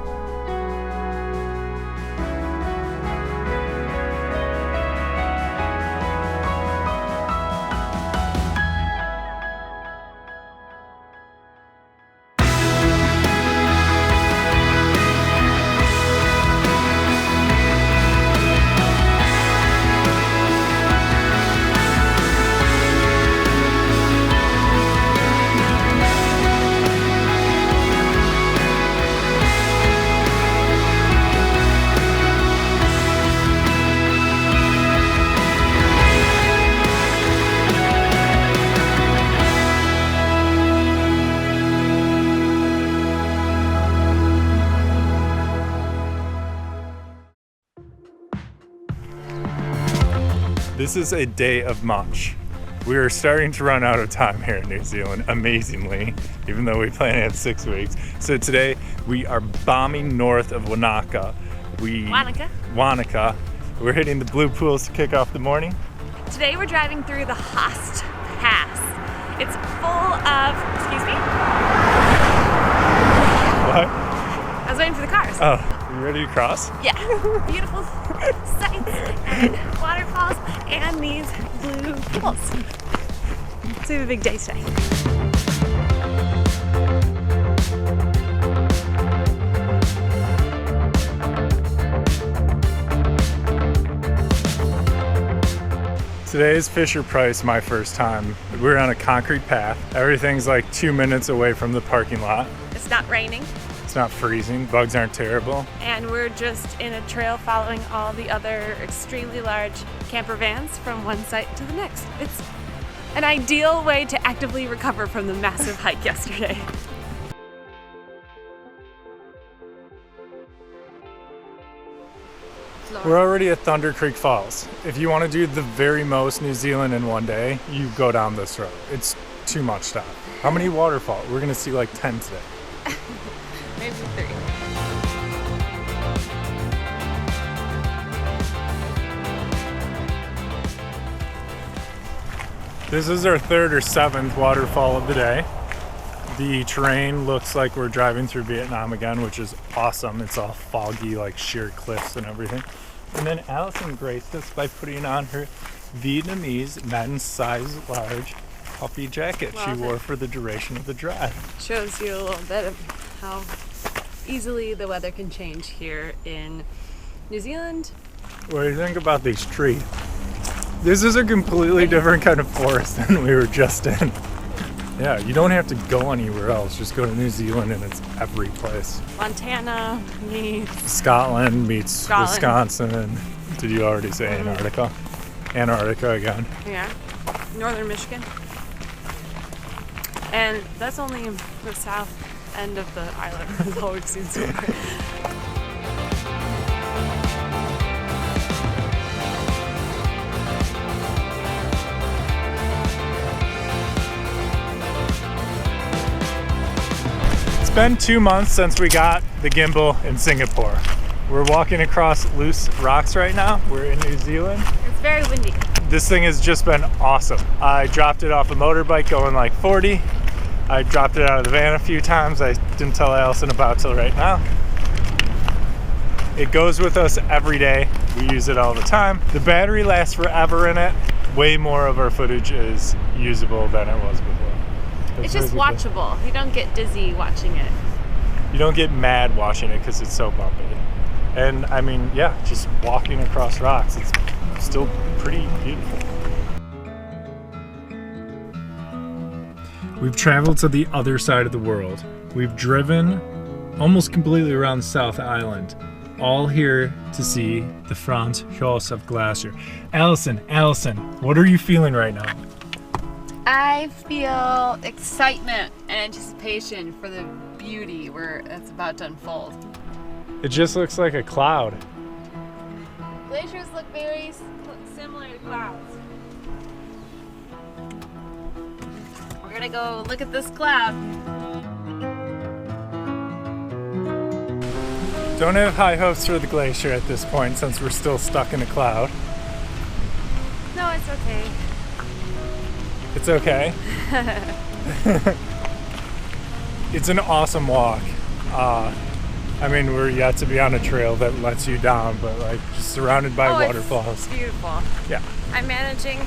This is a day of much. We are starting to run out of time here in New Zealand, amazingly, even though we plan to have 6 weeks. So today we are bombing north of Wanaka. Wanaka. We're hitting the blue pools to kick off the morning. Today we're driving through the Haast Pass. It's full of, excuse me? What? I was waiting for the cars. Oh, you ready to cross? Yeah. Beautiful sights and waterfalls and these blue pools. It's a big day today. Today is Fisher Price, my first time. We're on a concrete path. Everything's like 2 minutes away from the parking lot. It's not raining. It's not freezing, bugs aren't terrible. And we're just in a trail following all the other extremely large camper vans from one site to the next. It's An ideal way to actively recover from the massive hike yesterday. We're already at Thunder Creek Falls. If you want to do the very most New Zealand in one day, you go down this road. It's too much stuff. How many waterfalls? We're gonna see like 10 today. Maybe 3. This is our 3rd or 7th waterfall of the day. The terrain looks like we're driving through Vietnam again, which is awesome. It's all foggy, like sheer cliffs and everything. And then Allison graced us by putting on her Vietnamese men's size large puffy jacket she wore for the duration of the drive. Shows you a little bit of how easily the weather can change here in New Zealand. What do you think about these trees? This is a completely different kind of forest than we were just in. Yeah, you don't have to go anywhere else. Just go to New Zealand and it's every place. Montana meets Scotland meets Scotland. Wisconsin. Did you already say Antarctica? Antarctica again. Yeah, northern Michigan. And that's only the south end of the island. That's all we've seen so far. It's been 2 months since we got the gimbal in Singapore. We're walking across loose rocks right now. We're in New Zealand. It's very windy. This thing has just been awesome. I dropped it off a motorbike going like 40. I dropped it out of the van a few times. I didn't tell Allison about till right now. It goes with us every day. We use it all the time. The battery lasts forever in it. Way more of our footage is usable than it was before. It's just watchable. You don't get dizzy watching it. You don't get mad watching it because it's so bumpy. And I mean, yeah, just walking across rocks, it's still pretty beautiful. We've traveled to the other side of the world. We've driven almost completely around the South Island, all here to see the Franz of Glacier. Allison, what are you feeling right now? I feel excitement and anticipation for the beauty where it's about to unfold. It just looks like a cloud. Glaciers look very similar to clouds. We're gonna go look at this cloud. Don't have high hopes for the glacier at this point since we're still stuck in a cloud. No, it's okay. It's okay. It's an awesome walk. I mean, we're yet to be on a trail that lets you down, but like just surrounded by waterfalls. It's beautiful. Yeah. I'm managing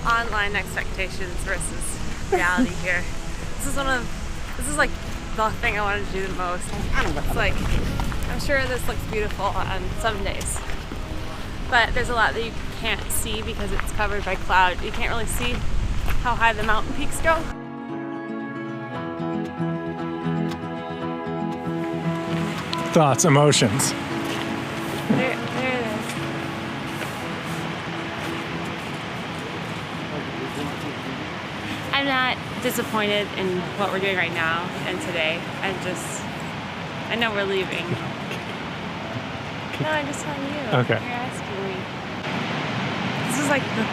online expectations versus reality here. This is like the thing I wanted to do the most. It's like, I'm sure this looks beautiful on some days, but there's a lot that you can't see because it's covered by cloud. You can't really see how high the mountain peaks go. Thoughts, emotions. There it is. I'm not disappointed in what we're doing right now and today. I know we're leaving. No, I'm just telling you. Okay. You're asking me. This is like the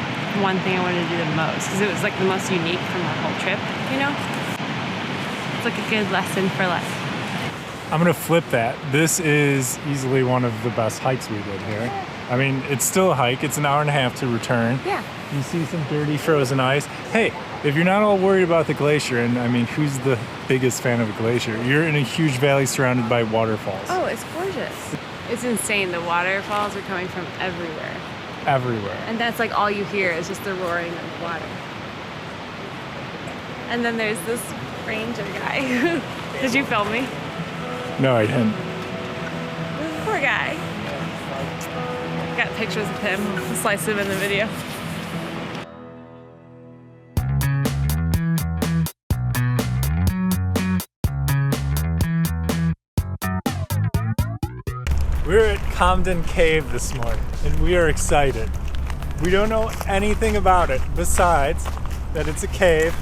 one thing I wanted to do the most because it was like the most unique from our whole trip, you know? It's like a good lesson for life. I'm gonna flip that. This is easily one of the best hikes we did here. I mean, it's still a hike. It's an hour and a half to return. Yeah. You see some dirty frozen ice. Hey, if you're not all worried about the glacier, and I mean, who's the biggest fan of a glacier? You're in a huge valley surrounded by waterfalls. Oh, it's gorgeous. It's insane. The waterfalls are coming from everywhere. Everywhere. And that's like all you hear is just the roaring of water. And then there's this ranger guy. Did you film me? No, I didn't. Poor guy. Got pictures of him. I'll slice him in the video. We're at Camden Cave this morning, and we are excited. We don't know anything about it besides that it's a cave.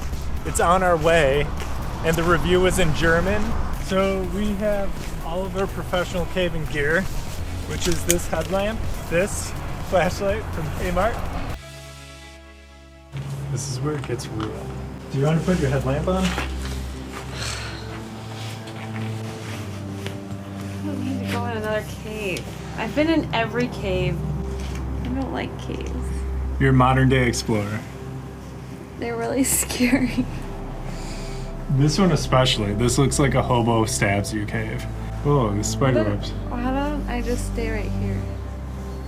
It's on our way, and the review was in German. So we have all of our professional caving gear, which is this headlamp, this flashlight from Kmart. This is where it gets real. Do you want to put your headlamp on? I don't need to go in another cave. I've been in every cave. I don't like caves. You're a modern day explorer. They're really scary. This one especially. This looks like a hobo stabs you cave. Whoa, the spider webs. Why don't I just stay right here?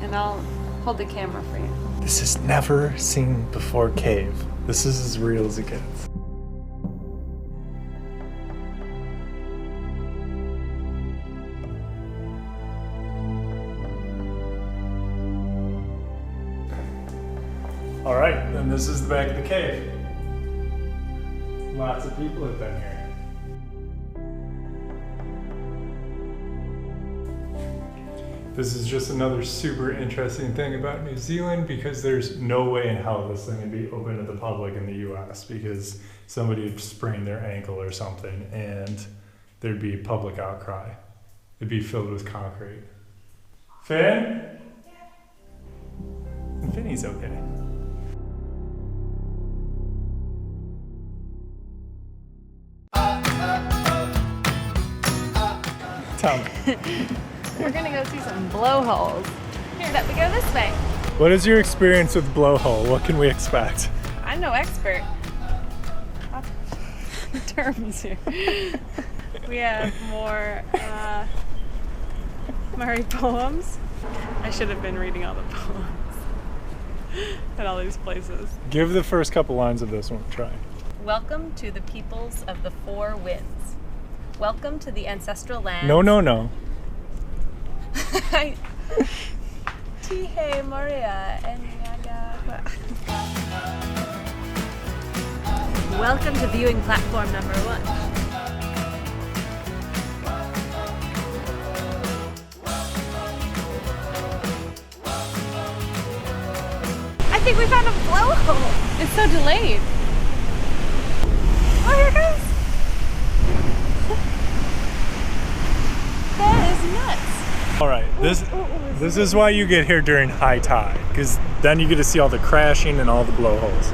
And I'll hold the camera for you. This is never seen before cave. This is as real as it gets. All right, then this is the back of the cave. Lots of people have been here. This is just another super interesting thing about New Zealand because there's no way in hell this thing would be open to the public in the US because somebody would sprain their ankle or something and there'd be public outcry. It'd be filled with concrete. Finn? And Finny's okay. Tell me. We're gonna go see some blowholes. Here, let me go this way. What is your experience with blowhole? What can we expect? I'm no expert. Terms here. We have more Murray poems. I should have been reading all the poems at all these places. Give the first couple lines of this one a try. Welcome to the peoples of the four winds. Welcome to the ancestral land. No. Tihe Moria and Yaga. Welcome to viewing platform number 1. I think we found a blowhole. It's so delayed. Oh, here it goes. That is nuts. All right, this is why you get here during high tide, because then you get to see all the crashing and all the blowholes.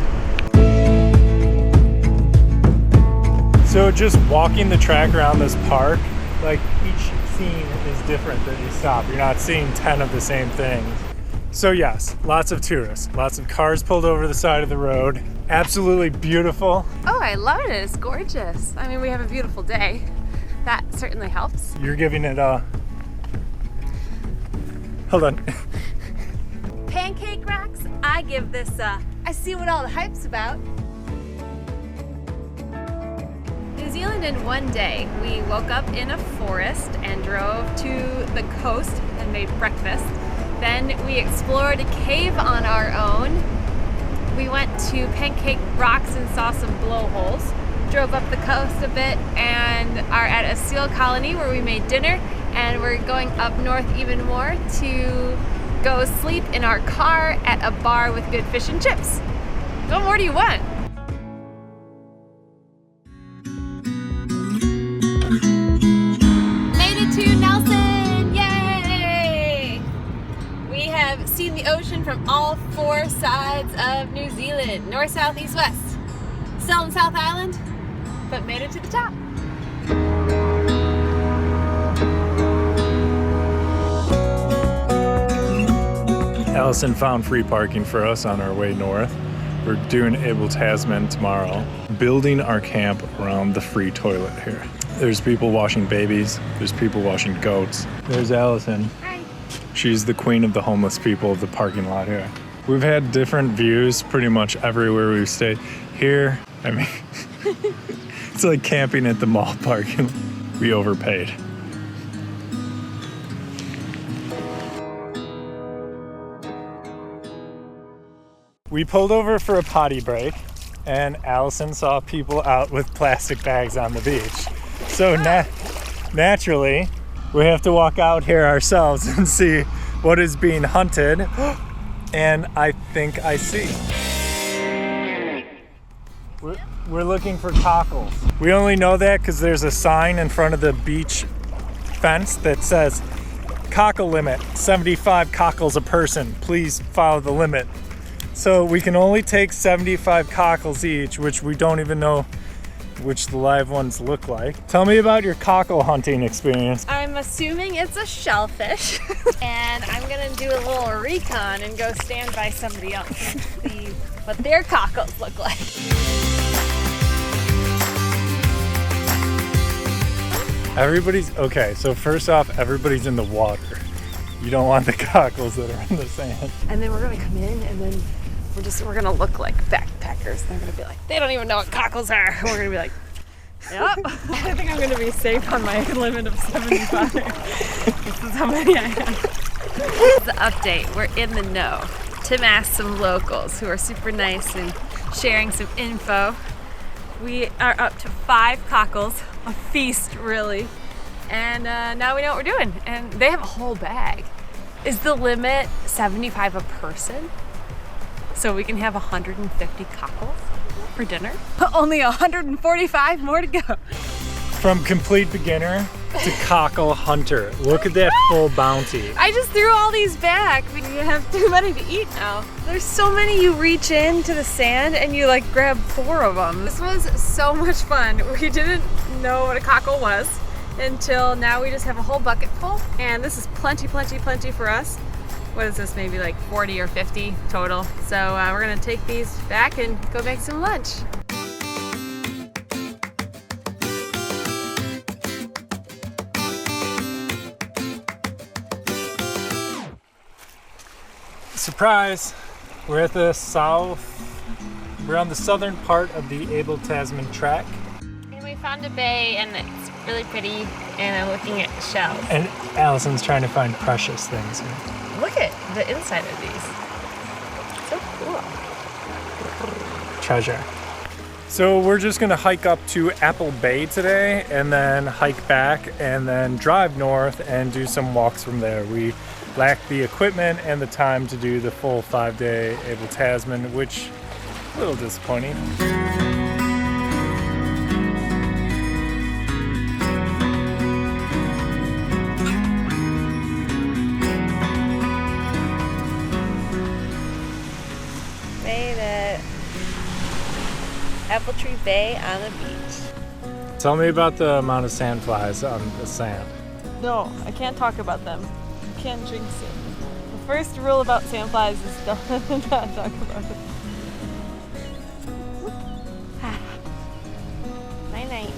So just walking the track around this park, like each scene is different that you stop. You're not seeing 10 of the same things. So yes, lots of tourists, lots of cars pulled over the side of the road. Absolutely beautiful. Oh, I love it. It's gorgeous. I mean, we have a beautiful day. That certainly helps. You're giving it a... Hold on. Pancake Rocks, I give this I see what all the hype's about. New Zealand in one day. We woke up in a forest and drove to the coast and made breakfast. Then we explored a cave on our own. We went to Pancake Rocks and saw some blowholes. Drove up the coast a bit and are at a seal colony where we made dinner, and we're going up north even more to go sleep in our car at a bar with good fish and chips. What more do you want? Made it to Nelson! Yay! We have seen the ocean from all 4 sides of New Zealand, north, south, east, west. Still on South Island, but made it to the top. Allison found free parking for us on our way north. We're doing Abel Tasman tomorrow, building our camp around the free toilet here. There's people washing babies, there's people washing goats. There's Allison. Hi. She's the queen of the homeless people of the parking lot here. We've had different views pretty much everywhere we've stayed. Here, I mean, it's like camping at the mall parking lot. We overpaid. We pulled over for a potty break, and Allison saw people out with plastic bags on the beach. So naturally, we have to walk out here ourselves and see what is being hunted. And I think I see. We're looking for cockles. We only know that because there's a sign in front of the beach fence that says cockle limit, 75 cockles a person. Please follow the limit. So we can only take 75 cockles each, which we don't even know which the live ones look like. Tell me about your cockle hunting experience. I'm assuming it's a shellfish. And I'm gonna do a little recon and go stand by somebody else and see what their cockles look like. Okay, so first off, everybody's in the water. You don't want the cockles that are in the sand. And then we're gonna come in and then we're gonna look like backpackers. They're gonna be like, they don't even know what cockles are. And we're gonna be like, yep. I think I'm gonna be safe on my limit of 75. This is how many I have. The update, we're in the know. Tim asked some locals who are super nice and sharing some info. We are up to 5 cockles, a feast really. And now we know what we're doing. And they have a whole bag. Is the limit 75 a person? So we can have 150 cockles for dinner? Only 145 more to go. From complete beginner to cockle hunter. Look at that full bounty. I just threw all these back. We have too many to eat now. There's so many. You reach into the sand and you like grab 4 of them. This was so much fun. We didn't know what a cockle was until now. We just have a whole bucket full, and this is plenty for us. What is this, maybe like 40 or 50 total. So we're gonna take these back and go make some lunch. Surprise! We're at the we're on the southern part of the Abel Tasman track. And we found a bay and it's really pretty, and I'm looking at shells. And Allison's trying to find precious things here. Look at the inside of these. So cool. Treasure. So we're just gonna hike up to Apple Bay today and then hike back and then drive north and do some walks from there. We lack the equipment and the time to do the full 5-day Abel Tasman, which is a little disappointing. Made it. Apple Tree Bay on the beach. Tell me about the amount of sandflies on the sand. No, I can't talk about them. You can't jinx it. The first rule about sandflies is don't not talk about it. Night night.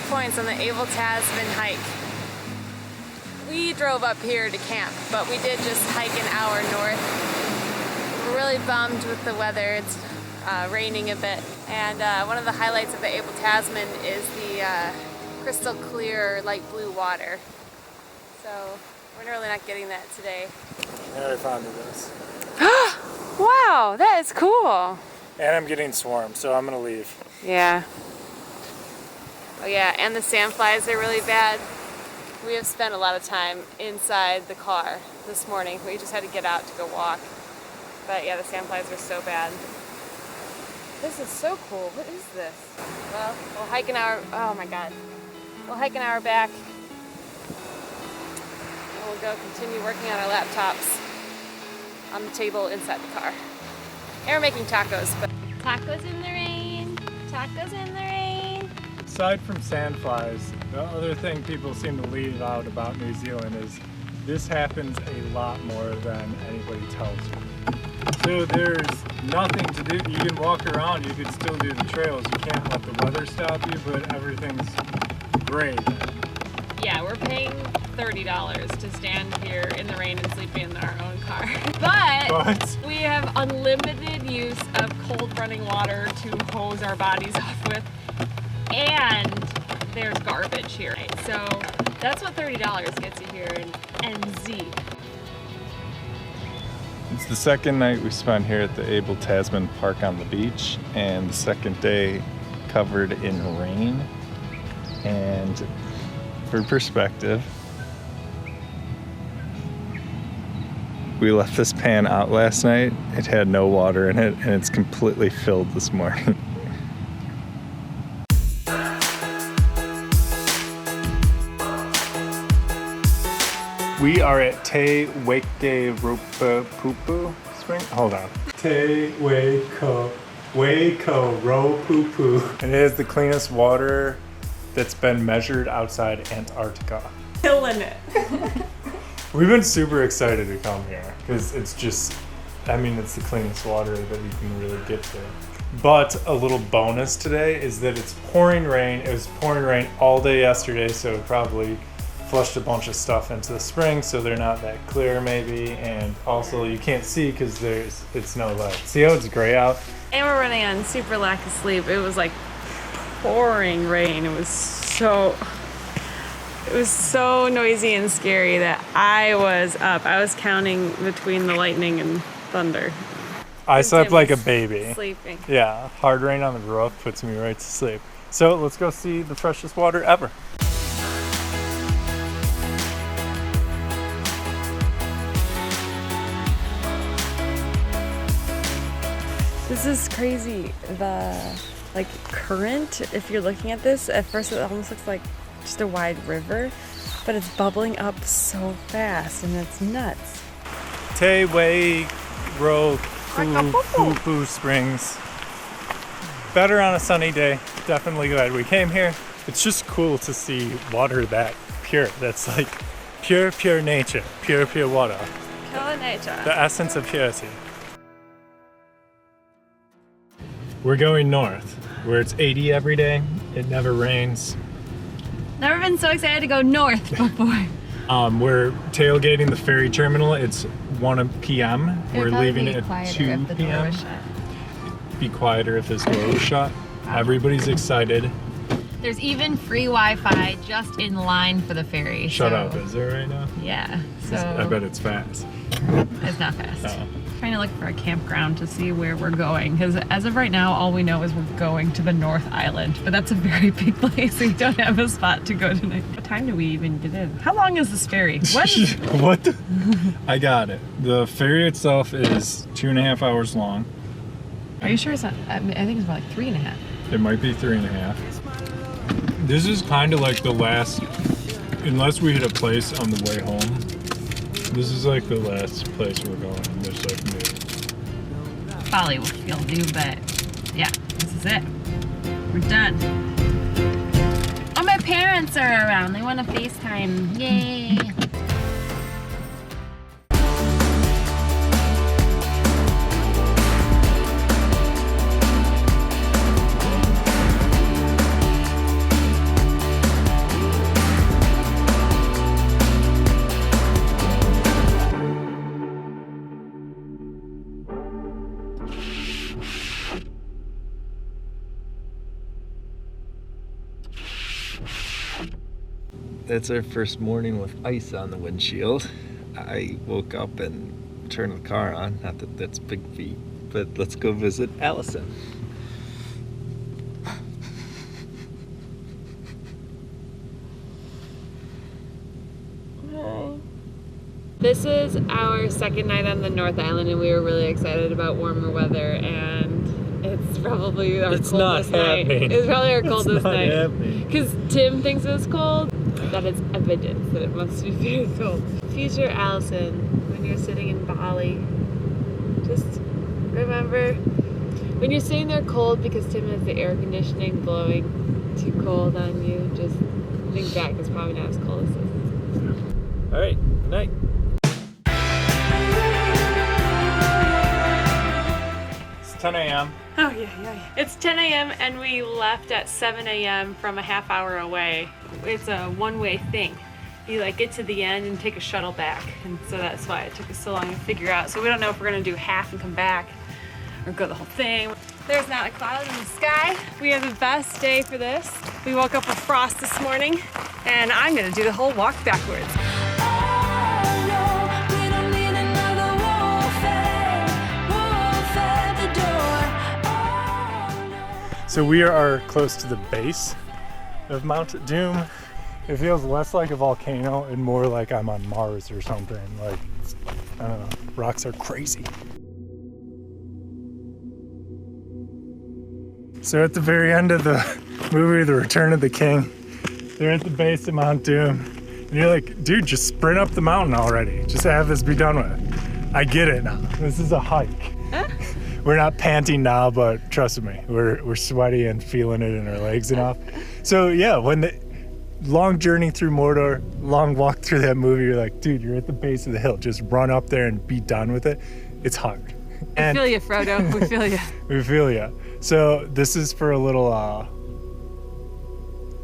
Points on the Abel Tasman hike. We drove up here to camp, but we did just hike an hour north. We're really bummed with the weather. It's raining a bit, and one of the highlights of the Abel Tasman is the crystal clear light blue water. So we're really not getting that today. Yeah, I found this. Wow, that is cool. And I'm getting swarmed, so I'm gonna leave. Yeah. Oh yeah, and the sandflies are really bad. We have spent a lot of time inside the car this morning. We just had to get out to go walk. But yeah, the sandflies are so bad. This is so cool. What is this? Well, we'll hike an hour. Oh my god. We'll hike an hour back. And we'll go continue working on our laptops on the table inside the car. And we're making tacos. But Tacos in the rain. Tacos in the rain. Aside from sandflies, the other thing people seem to leave out about New Zealand is this happens a lot more than anybody tells you. So there's nothing to do. You can walk around, you can still do the trails. You can't let the weather stop you, but everything's great. Yeah, we're paying $30 to stand here in the rain and sleep in our own car. But we have unlimited use of cold running water to hose our bodies off with. And there's garbage here. So that's what $30 gets you here in NZ. It's the second night we spent here at the Abel Tasman Park on the beach, and the second day covered in rain. And for perspective, we left this pan out last night. It had no water in it, and it's completely filled this morning. We are at Te Weke Ropupu Spring. Hold on. Te Weko Ropupu. It is the cleanest water that's been measured outside Antarctica. Killing it. We've been super excited to come here because it's just, I mean, it's the cleanest water that you can really get to. But a little bonus today is that it's pouring rain. It was pouring rain all day yesterday, so it probably flushed a bunch of stuff into the spring, so they're not that clear maybe, and also you can't see because it's no light. See how it's gray out? And we're running on super lack of sleep. It was like pouring rain. It was so noisy and scary that I was up. I was counting between the lightning and thunder. I slept like a baby. Sleeping. Yeah, hard rain on the roof puts me right to sleep. So let's go see the freshest water ever. This is crazy. The current, if you're looking at this, at first it almost looks like just a wide river, but it's bubbling up so fast and it's nuts. Te Weke Springs. Better on a sunny day. Definitely glad we came here. It's just cool to see water that pure. That's like pure nature. Pure water. Pure nature. The essence of purity. We're going north, where it's 80 every day. It never rains. Never been so excited to go north before. We're tailgating the ferry terminal. It's 1 p.m. We're leaving at 2 p.m. Be quieter if this door was shut. Everybody's excited. There's even free Wi-Fi just in line for the ferry. Shut up, is there right now? Yeah. So I bet it's fast. It's not fast. Oh. Trying to look for a campground to see where we're going, because as of right now all we know is we're going to the North Island, but that's a very big place. We don't have a spot to go tonight. What time do we even get in? How long is this ferry? What the? I got it. The ferry itself is 2.5 hours long. Are you sure it's not? I think it's about like 3.5. It might be 3.5. This is kind of like the last, unless we hit a place on the way home, this is like the last place we're going. There's like new. Probably will feel new, but yeah, this is it. We're done. Oh, my parents are around. They want to FaceTime. Yay! It's our first morning with ice on the windshield. I woke up and turned the car on. Not that that's big feet, but let's go visit Allison. This is our second night on the North Island, and we were really excited about warmer weather, and it's probably our coldest night. It's probably our coldest night. Because Tim thinks it's cold. That is evidence that it must be very cold. Future Allison, when you're sitting in Bali, just remember, when you're sitting there cold because Tim has the air conditioning blowing too cold on you, just think back, it's probably not as cold as this. All right, good night. It's 10 a.m. Oh, yeah. It's 10 a.m. and we left at 7 a.m. from a half hour away. It's a one-way thing. You get to the end and take a shuttle back. And so that's why it took us so long to figure out. So we don't know if we're gonna do half and come back or go the whole thing. There's not a cloud in the sky. We have the best day for this. We woke up with frost this morning, and I'm gonna do the whole walk backwards. We don't need another warfare. So we are close to the base of Mount Doom. It feels less like a volcano and more like I'm on Mars or something. Like, I don't know, rocks are crazy. So at the very end of the movie, The Return of the King, they're at the base of Mount Doom. And you're like, dude, just sprint up the mountain already. Just have this be done with. I get it now. This is a hike. We're not panting now, but trust me, we're sweaty and feeling it in our legs enough. So yeah, when the long journey through Mordor, long walk through that movie, you're like, dude, you're at the base of the hill. Just run up there and be done with it. It's hard. We feel you, Frodo. We feel you. We feel you. So this is for a little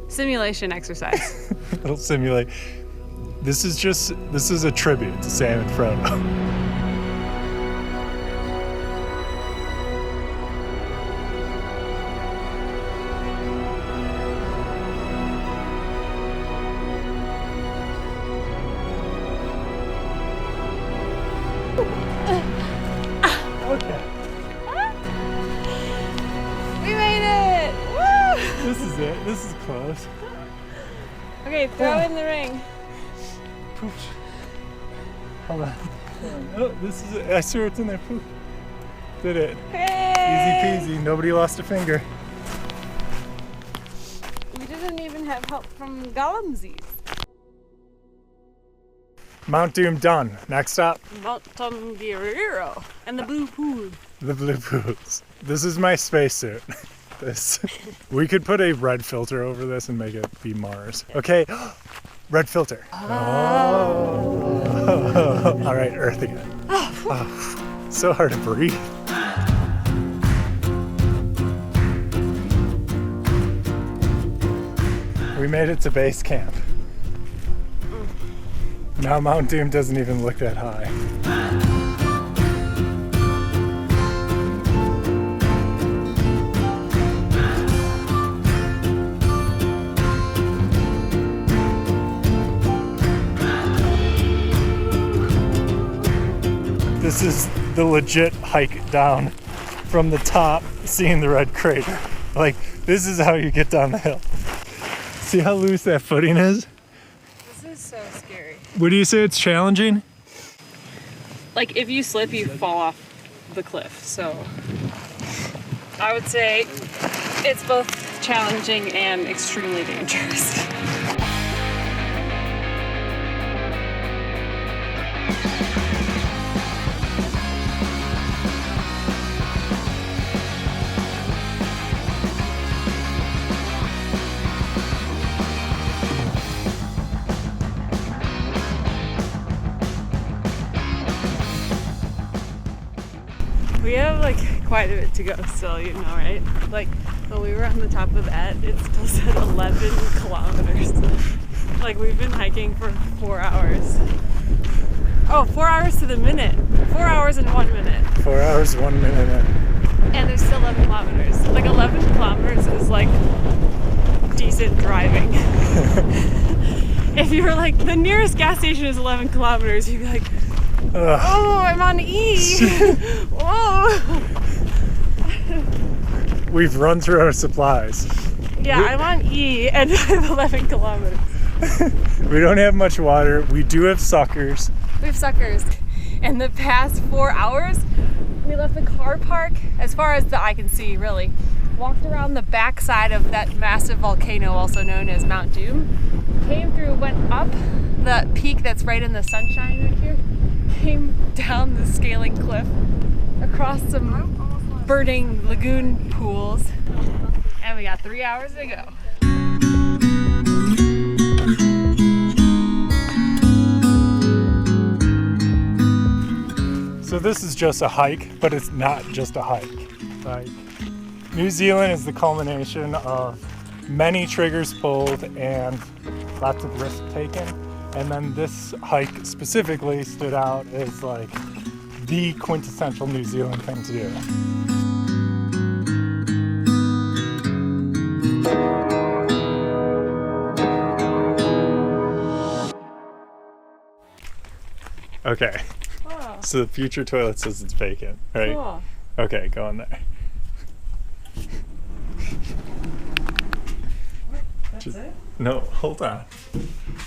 Simulation exercise. little simulate. This is a tribute to Sam and Frodo. Okay. We made it! Woo! This is it. This is close. Okay, throw in the ring. Poof. Hold on. Oh, this is it. I swear it's in there. Poof. Did it. Hey! Easy peasy. Nobody lost a finger. We didn't even have help from Gollumsies. Mount Doom done. Next stop. Mount Tongariro and the blue pool. The blue pools. This is my spacesuit. This. We could put a red filter over this and make it be Mars. Okay. Red filter. Oh. All right, Earth again. Oh, so hard to breathe. We made it to base camp. Now Mount Doom doesn't even look that high. This is the legit hike down from the top, seeing the red crater. Like, this is how you get down the hill. See how loose that footing is? This is so scary. Would you say it's challenging? Like, if you slip, you fall off the cliff. So I would say it's both challenging and extremely dangerous. We have like quite a bit to go still, you know, right? Like when we were on the top of that, it still said 11 kilometers. Like we've been hiking for 4 hours. Oh, 4 hours to the minute. 4 hours and 1 minute. 4 hours, 1 minute. And there's still 11 kilometers. Like 11 kilometers is like decent driving. If you were like, the nearest gas station is 11 kilometers, you'd be like, oh, I'm on E. Whoa. We've run through our supplies. Yeah, I'm on E and I have 11 kilometers. We don't have much water. We do have suckers. We have suckers. In the past 4 hours, we left the car park, as far as the eye can see, really. Walked around the backside of that massive volcano, also known as Mount Doom. Came through, went up the peak that's right in the sunshine right here. Came down the scaling cliff, across some burning lagoon pools, and we got 3 hours to go. So this is just a hike, but it's not just a hike. Like, New Zealand is the culmination of many triggers pulled and lots of risk taken. And then this hike specifically stood out as like the quintessential New Zealand thing to do. Okay. Wow. So the future toilet says it's vacant, right? Cool. Okay, go in there. No, hold on.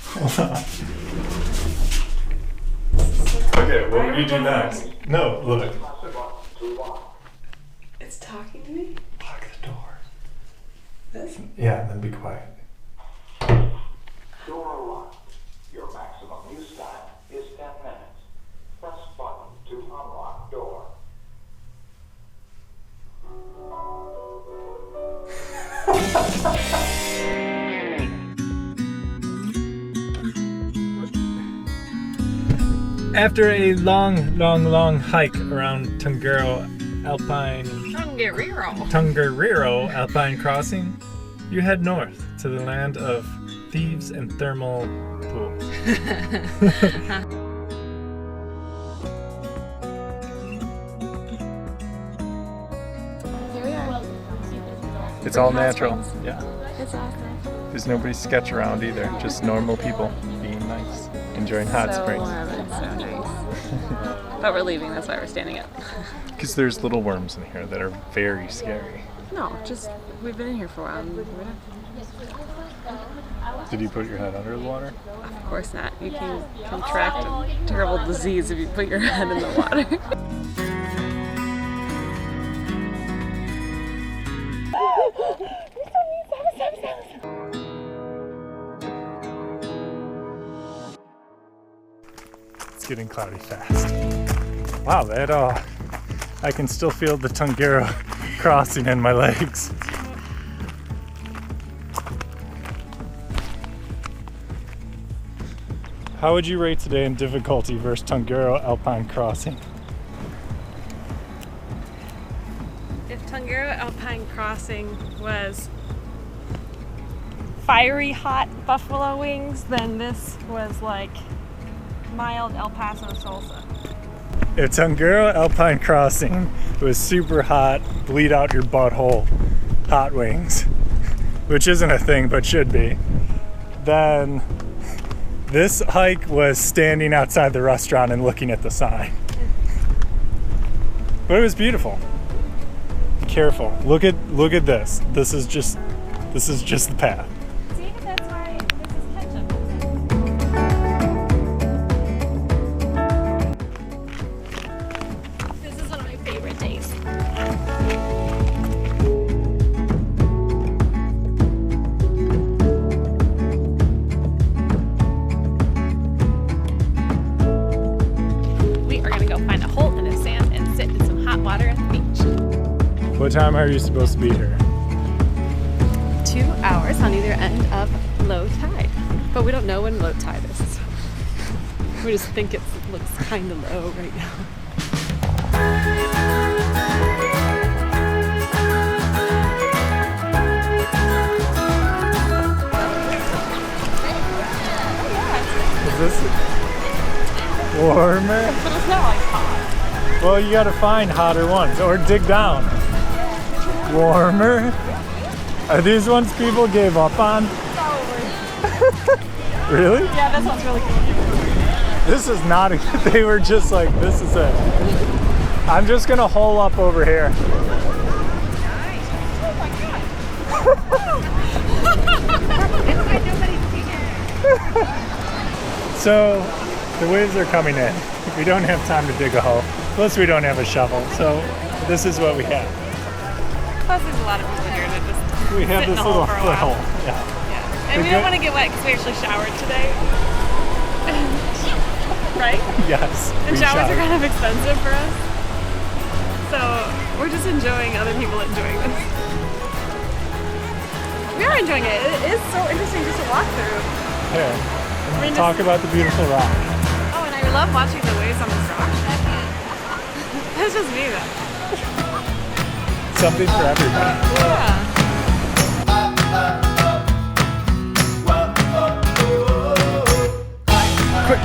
Hold on. Okay, what would you do next? No, look. It's talking to me? Lock the door. This? Yeah, and then be quiet. Door locked. Your maximum use time is 10 minutes. Press button to unlock door. After a long hike around Tongariro Alpine Crossing, you head north to the land of thieves and thermal pools. It's all natural. Yeah. It's awesome. There's nobody sketch around either. Just normal people being nice, enjoying hot springs. Warm and so nice. But we're leaving, that's why we're standing up. Because there's little worms in here that are very scary. No, just, we've been in here for a while. Did you put your head under the water? Of course not. You can contract a terrible disease if you put your head in the water. It's getting cloudy fast. Wow, that I can still feel the Tongariro crossing in my legs. How would you rate today in difficulty versus Tongariro Alpine crossing? If Tongariro Alpine Crossing was fiery hot buffalo wings, then this was like mild El Paso salsa. If Tongariro Alpine crossing was super hot, bleed out your butthole hot wings, which isn't a thing but should be, then this hike was standing outside the restaurant and looking at the sign. But it was beautiful. Careful. Look at this. This is just the path. See, that's why this is ketchup. This is one of my favorite days. We are gonna go find a hole in the sand and sit in some hot water at the beach. What time are you supposed to be here? 2 hours on either end of low tide. But we don't know when low tide is. So we just think it looks kind of low right now. Is this warmer? But it's not like hot. Well, you gotta find hotter ones or dig down. Warmer? Are these ones people gave up on? Really? Yeah, that sounds really cool. This is not they were just like, this is it. I'm just gonna hole up over here. So, the waves are coming in. We don't have time to dig a hole. Plus we don't have a shovel, so this is what we have. Plus there's a lot of people here that just We have sit in this the hole little for a while. foothold. Yeah. Yeah. And we don't want to get wet because we actually showered today. Right? Yes. And we showers are showered. kind of expensive for us. So we're just enjoying other people enjoying this. We are enjoying it. It is so interesting just to walk through. Here. I mean, Talk about the beautiful rock. Oh, and I love watching the waves on this rock. That's just me though. Something for everybody. Yeah. Quick,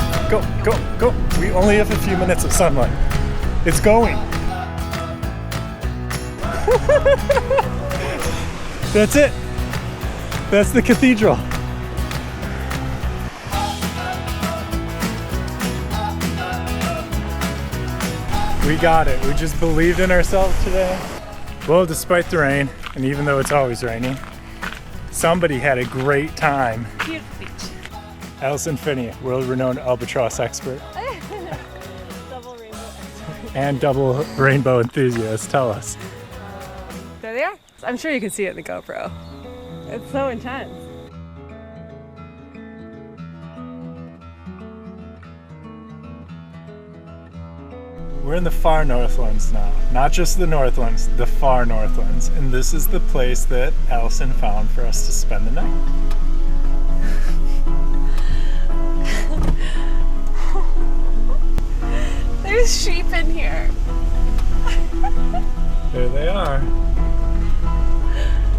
go. We only have a few minutes of sunlight. It's going. That's it. That's the cathedral. We got it. We just believed in ourselves today. Well, despite the rain, and even though it's always raining, somebody had a great time. Beautiful beach. Allison Finney, world-renowned albatross expert. Double rainbow. And double rainbow enthusiast. Tell us. There they are. I'm sure you can see it in the GoPro. It's so intense. We're in the far Northlands now. Not just the Northlands, the far Northlands. And this is the place that Allison found for us to spend the night. There's sheep in here. There they are.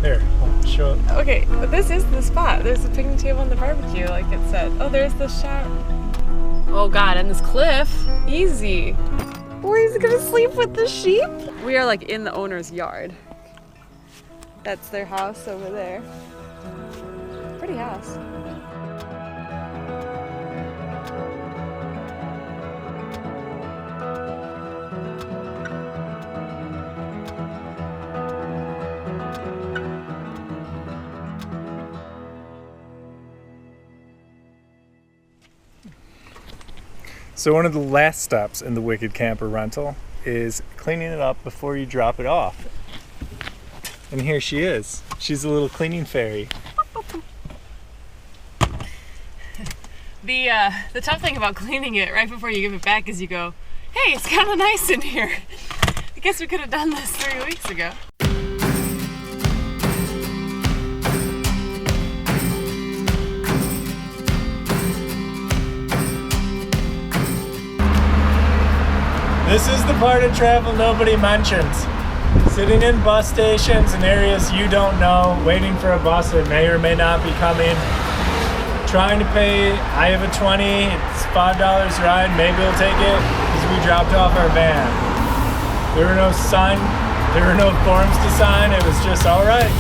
Here, I'll show it. Okay, but this is the spot. There's a picnic table and the barbecue, like it said. Oh, there's the shower. Oh God, and this cliff. Easy. Where is he gonna sleep with the sheep? We are like in the owner's yard. That's their house over there. Pretty house. So one of the last steps in the Wicked Camper rental is cleaning it up before you drop it off. And here she is. She's a little cleaning fairy. The tough thing about cleaning it right before you give it back is you go, hey, it's kind of nice in here. I guess we could have done this 3 weeks ago. This is the part of travel nobody mentions. Sitting in bus stations in areas you don't know, waiting for a bus that may or may not be coming. Trying to pay, I have a 20, it's $5 ride, maybe we'll take it, because we dropped off our van. There were no forms to sign, it was just all right.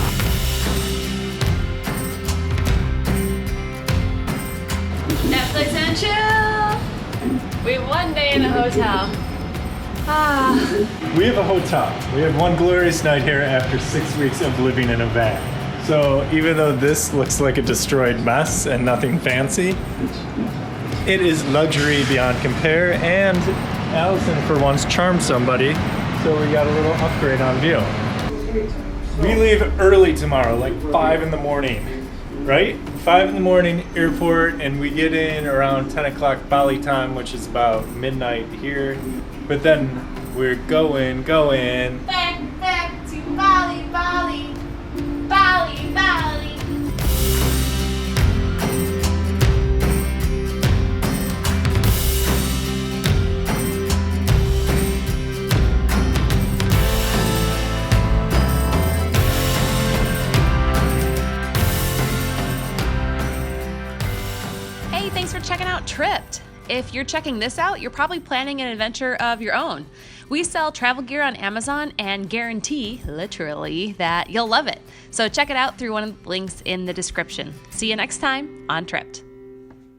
Netflix and chill. We have 1 day in a hotel. We have a hotel. We have one glorious night here after 6 weeks of living in a van. So even though this looks like a destroyed mess and nothing fancy, it is luxury beyond compare, and Allison for once charmed somebody, so we got a little upgrade on view. We leave early tomorrow, like 5 in the morning, right? 5 in the morning, airport, and we get in around 10 o'clock Bali time, which is about midnight here. But then we're going. Back to Bali, Bali, Bali, Bali. Hey, thanks for checking out Tripped. If you're checking this out, you're probably planning an adventure of your own. We sell travel gear on Amazon and guarantee, literally, that you'll love it. So check it out through one of the links in the description. See you next time on Tripped.